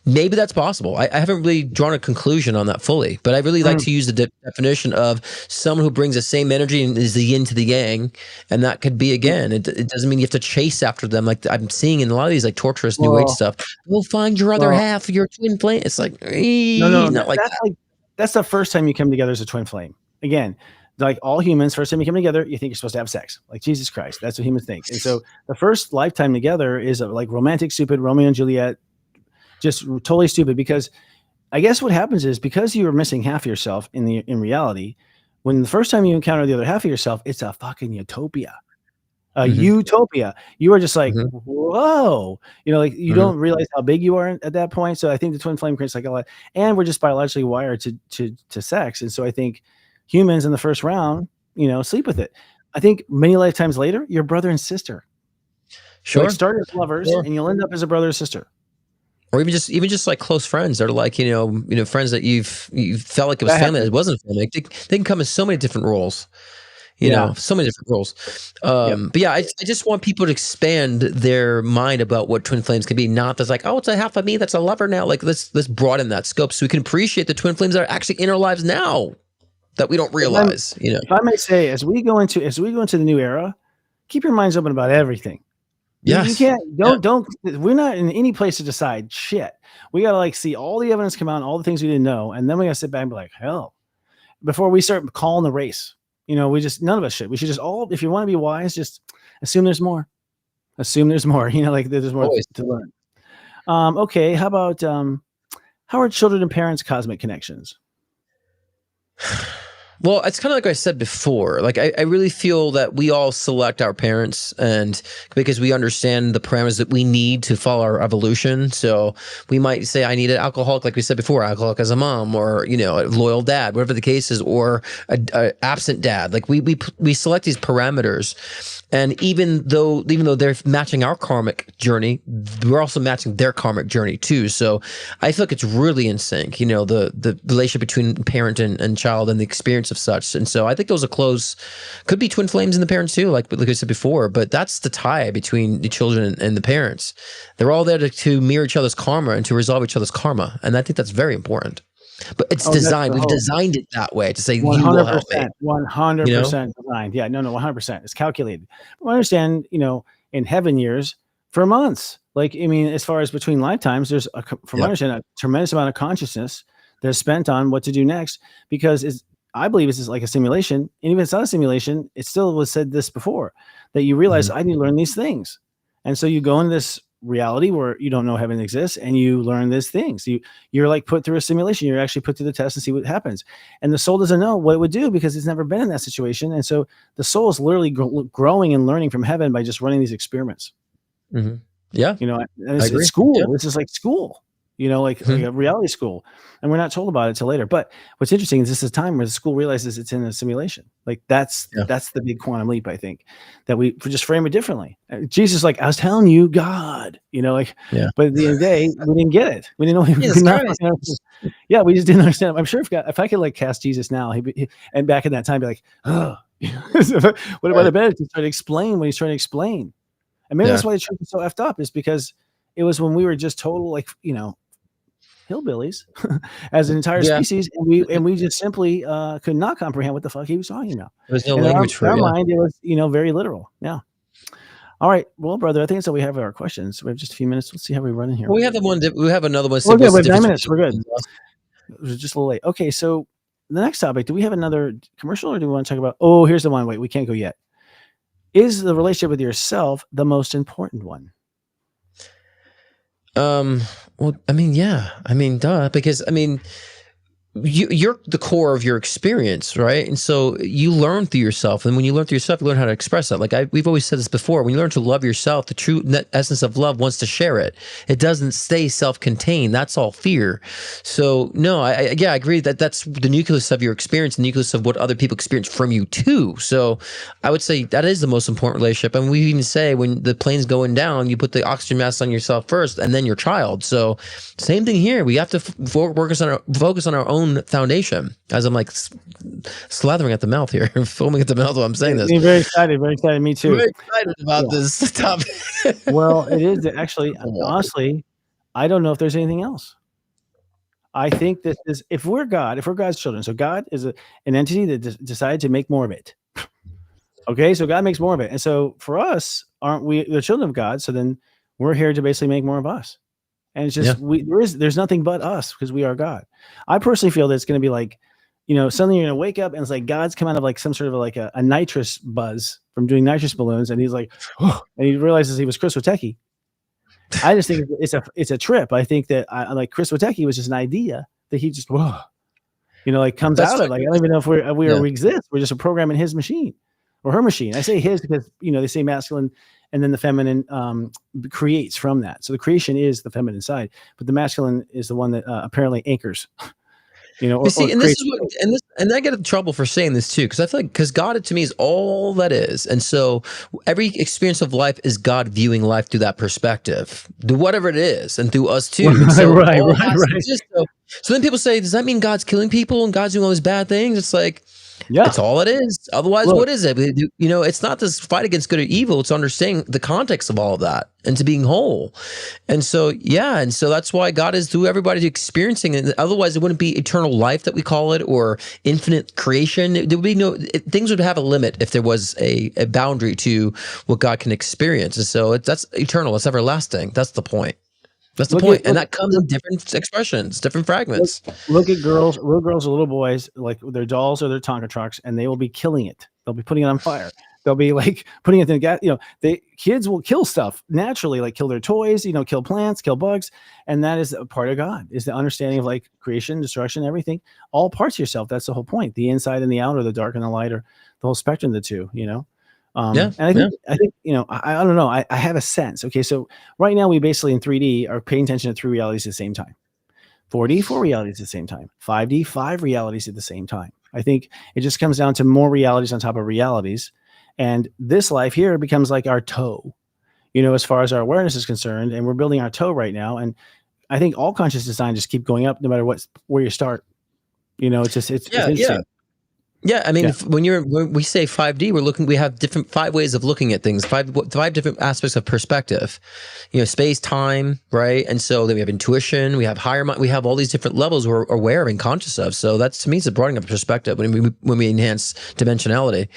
maybe that's possible. I haven't really drawn a conclusion on that fully, but I really like to use the definition of someone who brings the same energy and is the yin to the yang, and that could be again. It doesn't mean you have to chase after them like I'm seeing in a lot of these like torturous new age stuff. We'll find your other half, your twin flame. It's like not like that. That's the first time you come together as a twin flame. Again, like all humans, first time you come together, you think you're supposed to have sex. Like Jesus Christ, that's what humans think. And so the first lifetime together is like romantic, stupid Romeo and Juliet, just totally stupid. Because I guess what happens is because you are missing half of yourself in reality, when the first time you encounter the other half of yourself, it's a fucking utopia. Utopia. You are just like, whoa, like you don't realize how big you are at that point. So I think the twin flame creates like a lot, and we're just biologically wired to sex. And so I think humans in the first round, sleep with it. I think many lifetimes later, you're brother and sister. Sure. Like start as lovers, and you'll end up as a brother or sister. Or even just like close friends that are like, friends that you felt like it was family. It wasn't family. They can come in so many different roles. So many different roles. But yeah, I just want people to expand their mind about what twin flames can be. Not that's like, oh, it's a half of me that's a lover now. Like let's broaden that scope so we can appreciate the twin flames that are actually in our lives now that we don't realize. If I may say, as we go into the new era, keep your minds open about everything. Yes. You can't don't. We're not in any place to decide shit. We gotta like see all the evidence come out, and all the things we didn't know, and then we gotta sit back and be like, hell, before we start calling the race. We just, none of us should. We should just if you want to be wise, just assume there's more. Assume there's more. Like there's more to learn. Okay, how about how are children and parents cosmic connections? Well, it's kind of like I said before. Like I really feel that we all select our parents, and because we understand the parameters that we need to follow our evolution. So we might say, I need an alcoholic, like we said before, alcoholic as a mom, or a loyal dad, whatever the case is, or a absent dad. Like we select these parameters. And even though they're matching our karmic journey, we're also matching their karmic journey too. So I feel like it's really in sync, the relationship between parent and child and the experience of such. And so I think those are close, could be twin flames in the parents too, like I said before, but that's the tie between the children and the parents. They're all there to mirror each other's karma and to resolve each other's karma. And I think that's very important. But it's designed. We've designed it that way to say, 100%, you will help me. 100% designed. Yeah, no, 100%. It's calculated. I understand, in heaven years for months. Like, I mean, as far as between lifetimes, there's, from my understanding, a tremendous amount of consciousness that's spent on what to do next. Because I believe it's just like a simulation. And even if it's not a simulation, it still was said this before, that you realize I need to learn these things. And so you go into this reality where you don't know heaven exists and you learn these things. You're like put through a simulation. You're actually put through the test and see what happens. And the soul doesn't know what it would do because it's never been in that situation. And so the soul is literally growing and learning from heaven by just running these experiments. Yeah. You know, and it's school. Yeah. This is like school. You know, like a reality school. And we're not told about it till later. But what's interesting is this is a time where the school realizes it's in a simulation. Like that's the big quantum leap, I think, that we just frame it differently. Jesus, like, I was telling you, God, you know, like, but at the end of the day, we didn't get it. We didn't know. We just didn't understand. I'm sure if I could like cast Jesus now, and back in that time, be like, oh, what about the bed? He's trying to explain what he's trying to explain. And maybe that's why the church is so effed up, is because it was when we were just total, like, you know, hillbillies as an entire species, and we just simply could not comprehend what the fuck he was talking about. There was no language for it. In our mind, it was, you know, very literal. Yeah. All right. Well, brother, I think so. We have our questions. We have just a few minutes. Let's see how we run in here. Well, we have we have another one. We're good. We have 9 minutes. We're good. It was just a little late. Okay. So the next topic, do we have another commercial or do we want to talk about, oh, here's the one. Wait, we can't go yet. Is the relationship with yourself the most important one? Well, I mean, duh, because I mean, you're the core of your experience, right? And so you learn through yourself, and when you learn through yourself, you learn how to express that. Like we've always said this before, when you learn to love yourself, the true essence of love wants to share it. It doesn't stay self-contained. That's all fear. So no, I agree that that's the nucleus of your experience, the nucleus of what other people experience from you too. So I would say that is the most important relationship. And we even say when the plane's going down, you put the oxygen mask on yourself first, and then your child. So same thing here. We have to focus on our own foundation. As I'm like slathering at the mouth here, foaming at the mouth while I'm saying this. You're very excited. Very excited. Me too. Very excited about this topic. Well, it is actually, honestly, I don't know if there's anything else. I think that if we're God's children, so God is an entity that decided to make more of it. Okay, so God makes more of it. And so for us, aren't we the children of God? So then we're here to basically make more of us. And it's just there's nothing but us because we are God. I personally feel that it's going to be like, you know, suddenly you're going to wake up and it's like God's come out of like some sort of like a nitrous buzz from doing nitrous balloons, and he's like, oh, and he realizes he was Chris Witecki. I just think it's a trip. I think that like Chris Witecki was just an idea that he just you know, like comes out of. Like I don't even know if we exist. We're just a program in his machine or her machine. I say his because, you know, they say masculine. And then the feminine creates from that. So the creation is the feminine side, but the masculine is the one that apparently anchors. You know, and I get in trouble for saying this too, because I feel like because God to me is all that is, and so every experience of life is God viewing life through that perspective, through whatever it is, and through us too. So right. So then people say, does that mean God's killing people and God's doing all these bad things? It's like. Yeah, it's all it is. Otherwise, what is it? You know, it's not this fight against good or evil. It's understanding the context of all of that and to being whole. And so, that's why God is through everybody experiencing it. Otherwise, it wouldn't be eternal life that we call it, or infinite creation. There would be things would have a limit if there was a boundary to what God can experience. And so that's eternal. It's everlasting. That's the point. That's the point. And that comes in different expressions, different fragments. Look at girls, little girls or little boys, like their dolls or their Tonka trucks, and they will be killing it. They'll be putting it on fire. They'll be like putting it in the gas. You know, kids will kill stuff naturally, like kill their toys, you know, kill plants, kill bugs. And that is a part of God, is the understanding of like creation, destruction, everything, all parts of yourself. That's the whole point. The inside and the outer, the dark and the light, or the whole spectrum of the two, you know? And I think, you know, I don't know. I have a sense. Okay. So right now we basically in 3D are paying attention to 3 realities at the same time. 4D, 4 realities at the same time. 5D, 5 realities at the same time. I think it just comes down to more realities on top of realities. And this life here becomes like our toe, you know, as far as our awareness is concerned. And we're building our toe right now. And I think all conscious design just keep going up no matter where you start. You know, it's interesting. Yeah, I mean, when we say 5D, we have different 5 ways of looking at things, five different aspects of perspective, space, time, right? And so then we have intuition, we have higher mind, we have all these different levels we're aware of and conscious of. So that's, to me, it's a broadening of perspective when we enhance dimensionality.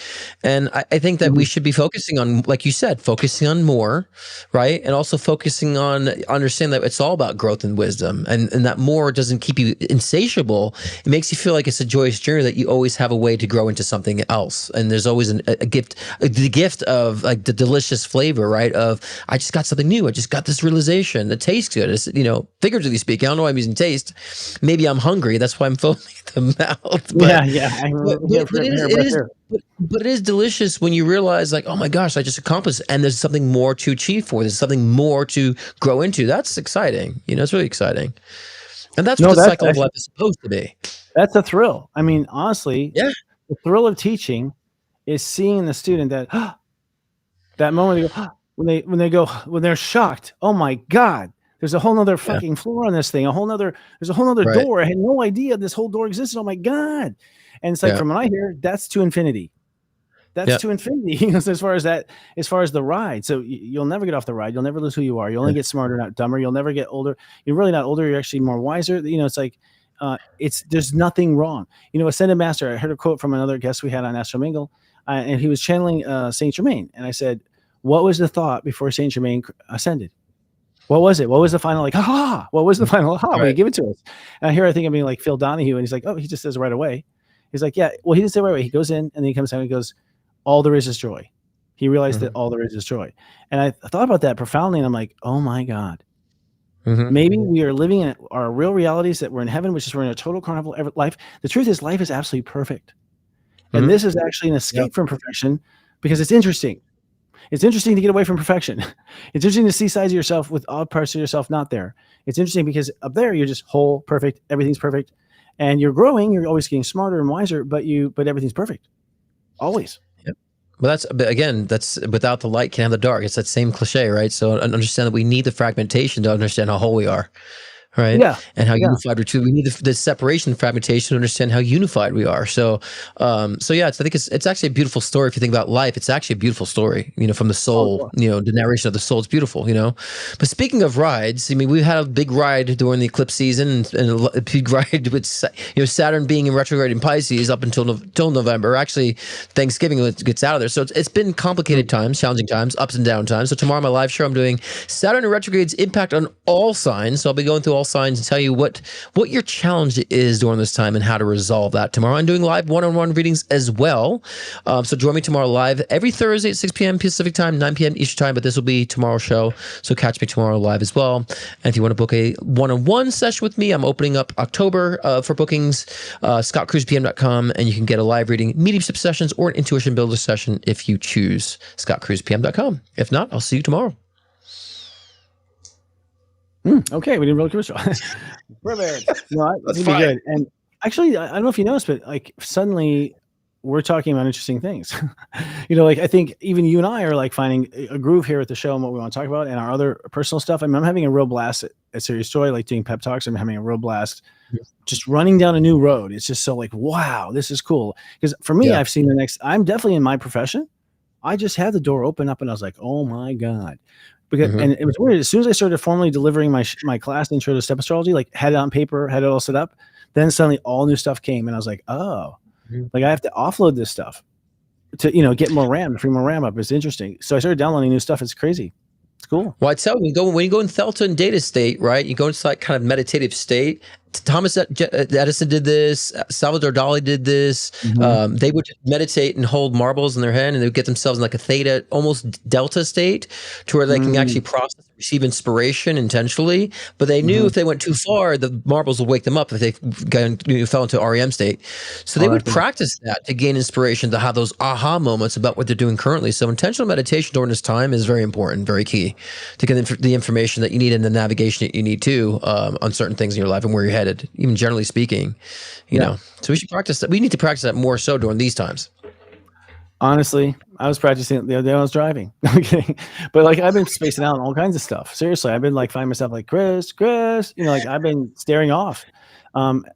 And I think that we should be focusing on, like you said, focusing on more, right? And also focusing on understand that it's all about growth and wisdom, and that more doesn't keep you insatiable. It makes you feel like it's a joyous journey, that you always have a way to grow into something else, and there's always a gift, the gift of like the delicious flavor, right? Of I just got something new, I just got this realization. It tastes good. It's, figuratively speaking, I don't know why I'm using taste. Maybe I'm hungry. That's why I'm foaming at the mouth. But, but it is delicious when you realize, like, oh my gosh, I just accomplished it, and there's something more to achieve for. There's something more to grow into. That's exciting. It's really exciting, and that's what the cycle of life is supposed to be. That's a thrill. I mean, honestly, the thrill of teaching is seeing the student that moment they go when they're shocked. Oh my God, there's a whole nother fucking floor on this thing. There's a whole nother door. I had no idea this whole door existed. Oh my God. And it's like, from what I hear, that's to infinity. That's to infinity, as far as the ride. So you'll never get off the ride. You'll never lose who you are. You only get smarter, not dumber. You'll never get older. You're really not older. You're actually more wiser. It's like, there's nothing wrong. Ascended Master, I heard a quote from another guest we had on Astro Mingle, and he was channeling Saint Germain. And I said, what was the thought before Saint Germain ascended? What was it? What was the final, like, aha? What was the final aha? When you give it to us? And here I think I'm being like Phil Donahue, and he's like, oh, he just says it right away. He's like, yeah, well, he didn't say right away. He goes in, and then he comes out and he goes, all there is joy. He realized that all there is joy. And I thought about that profoundly, and I'm like, oh my God. Maybe we are living in our real realities, that we're in heaven, which is we're in a total carnival life. The truth is, life is absolutely perfect. And this is actually an escape from perfection, because it's interesting. It's interesting to get away from perfection. It's interesting to see sides of yourself with odd parts of yourself not there. It's interesting because up there, you're just whole, perfect, everything's perfect. And you're growing, you're always getting smarter and wiser, but everything's perfect. Always. Well, that's without the light can't have the dark. It's that same cliche, right? So understand that we need the fragmentation to understand how whole we are, right? Yeah. And how unified we're truly. We need the separation, fragmentation to understand how unified we are. So, I think it's actually a beautiful story. If you think about life, it's actually a beautiful story, from the soul, the narration of the soul. It's beautiful, But speaking of rides, I mean, we've had a big ride during the eclipse season, and a big ride with, Saturn being in retrograde in Pisces up until November. Actually, Thanksgiving gets out of there. So it's been complicated times, challenging times, ups and down times. So tomorrow, my live show, I'm doing Saturn and retrograde's impact on all signs. So I'll be going through all signs and tell you what your challenge is during this time and how to resolve that. Tomorrow I'm doing live one-on-one readings as well. So join me tomorrow live every Thursday at 6 p.m. Pacific time, 9 p.m. Eastern time, but this will be tomorrow's show. So catch me tomorrow live as well. And if you want to book a one-on-one session with me, I'm opening up October for bookings, scottcruzpm.com, and you can get a live reading, mediumship sessions, or an intuition builder session if you choose scottcruzpm.com. If not, I'll see you tomorrow. Okay, we didn't really commercial. Perfect. No, that's fine. Good. And actually, I don't know if you noticed, but like suddenly we're talking about interesting things. I think even you and I are like finding a groove here at the show and what we want to talk about, and our other personal stuff. I mean, I'm having a real blast at Serious Joy, like doing pep talks. I'm having a real blast just running down a new road. It's just so like, wow, this is cool. Because for me, I've seen I'm definitely in my profession. I just had the door open up and I was like, oh my God. Because, and it was weird. As soon as I started formally delivering my class, Intro to Step Astrology, like had it on paper, had it all set up, then suddenly all new stuff came, and I was like, oh, like I have to offload this stuff to get more RAM, free more RAM up. It's interesting. So I started downloading new stuff. It's crazy. It's cool. Well, I tell you, when you go in Theta and Data state, right? You go into like kind of meditative state. Thomas Edison did this. Salvador Dali did this. They would meditate and hold marbles in their hand, and they would get themselves in like a theta, almost delta state, to where they can actually process, receive inspiration intentionally. But they knew if they went too far, the marbles would wake them up if they fell into REM state. So they would practice that to gain inspiration, to have those aha moments about what they're doing currently. So intentional meditation during this time is very important, very key to get the information that you need and the navigation that you need to on certain things in your life and where you're headed. Even generally speaking, you know. So we should practice that. We need to practice that more so during these times. Honestly, I was practicing the other day when I was driving. I'm kidding. But like, I've been spacing out on all kinds of stuff. Seriously, I've been like finding myself like, Chris, like I've been staring off.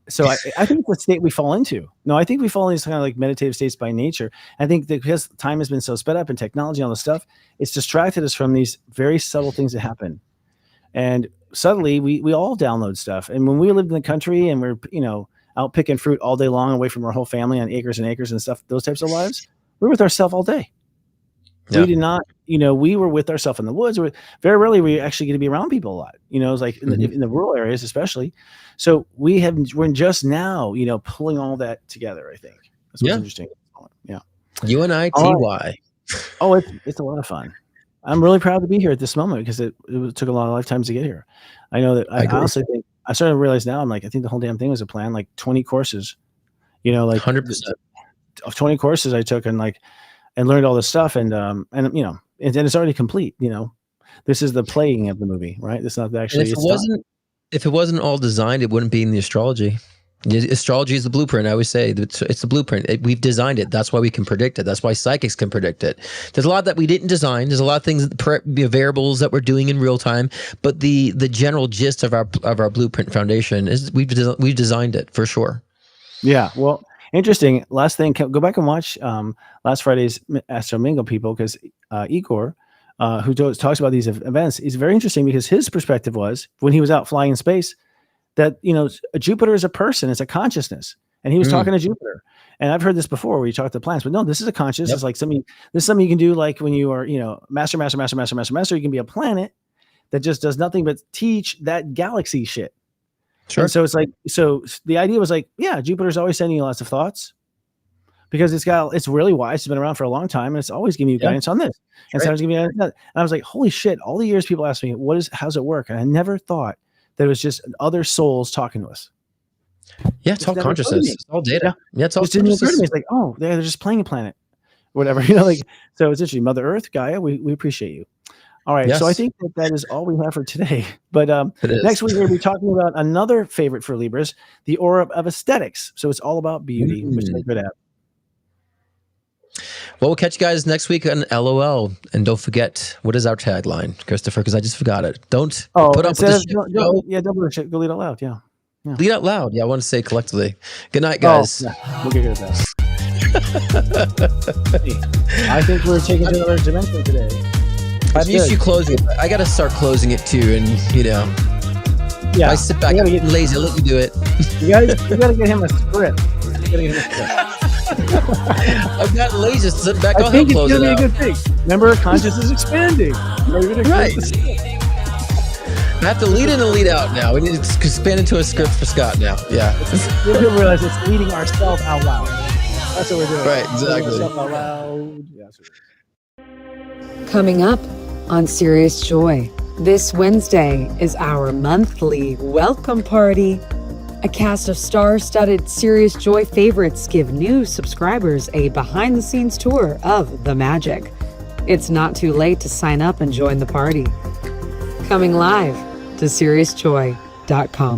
So I think the state we fall into. No, I think we fall into these kind of like meditative states by nature. I think that because time has been so sped up and technology and all this stuff, it's distracted us from these very subtle things that happen. And subtly, we all download stuff. And when we lived in the country and we're, out picking fruit all day long away from our whole family on acres and acres and stuff, those types of lives, we're with ourselves all day. Yeah. We did not, we were with ourselves in the woods. Very rarely were we actually going to be around people a lot. It was like in the rural areas, especially. So we're just now, pulling all that together. I think that's what's interesting. Yeah. UNITY. Oh, it's a lot of fun. I'm really proud to be here at this moment because it took a lot of lifetimes to get here. I know that I honestly think I started to realize now. I'm like, I think the whole damn thing was a plan. Like 20 courses, like 100%. Of 20 courses I took and learned all this stuff and it's already complete. This is the playing of the movie, right? It's not actually. If it wasn't all designed, it wouldn't be in the astrology. Astrology is the blueprint. I always say it's the blueprint. We've designed it. That's why we can predict it. That's why psychics can predict it. There's a lot that we didn't design. There's a lot of things, variables that we're doing in real time. But the general gist of our blueprint foundation is we've designed it for sure. Yeah. Well, interesting. Last thing, go back and watch last Friday's Astro Mingle, people, because Igor, who talks about these events, is very interesting because his perspective was when he was out flying in space that, Jupiter is a person, it's a consciousness. And he was talking to Jupiter. And I've heard this before where you talk to planets, but no, this is a consciousness. It's like this is something you can do like when you are, master. You can be a planet that just does nothing but teach that galaxy shit. Sure. And so it's like, the idea was like, yeah, Jupiter's always sending you lots of thoughts because it's really wise. It's been around for a long time and it's always giving you guidance on this. And sometimes giving you that. And I was like, holy shit, all the years people ask me, how's it work? And I never thought that it was just other souls talking to us. Yeah, it's all consciousness. It's all data. Yeah, it's all consciousness. It's like, oh, they're just playing a planet, whatever. So it's interesting. Mother Earth, Gaia, we appreciate you. All right, so I think that is all we have for today. But next week, we're going to be talking about another favorite for Libras, the aura of aesthetics. So it's all about beauty, which they're good at. Well, we'll catch you guys next week on LOL. And don't forget, what is our tagline, Christopher? Because I just forgot it. Don't put up with this shit. Don't bullshit. Go lead out loud. Yeah. Lead out loud. Yeah, I want to say collectively. Good night, guys. We'll get good at that. I think we're taking to another dimension today. I'm used to closing it. I got to start closing it too. And, I sit back and get lazy. I'll let you do it. You got to get him a script. I've got lazy. Just sit back. I think it's going to be a good thing. Remember, consciousness is expanding. Right. I have to lead in and lead out now. We need to expand into a script for Scott now. Yeah. You'll realize it's leading ourselves out loud. That's what we're doing. Right, exactly. Out loud. Yeah, coming up on Serious Joy. This Wednesday is our monthly welcome party. A cast of star-studded Serious Joy favorites give new subscribers a behind-the-scenes tour of the magic. It's not too late to sign up and join the party. Coming live to SeriousJoy.com.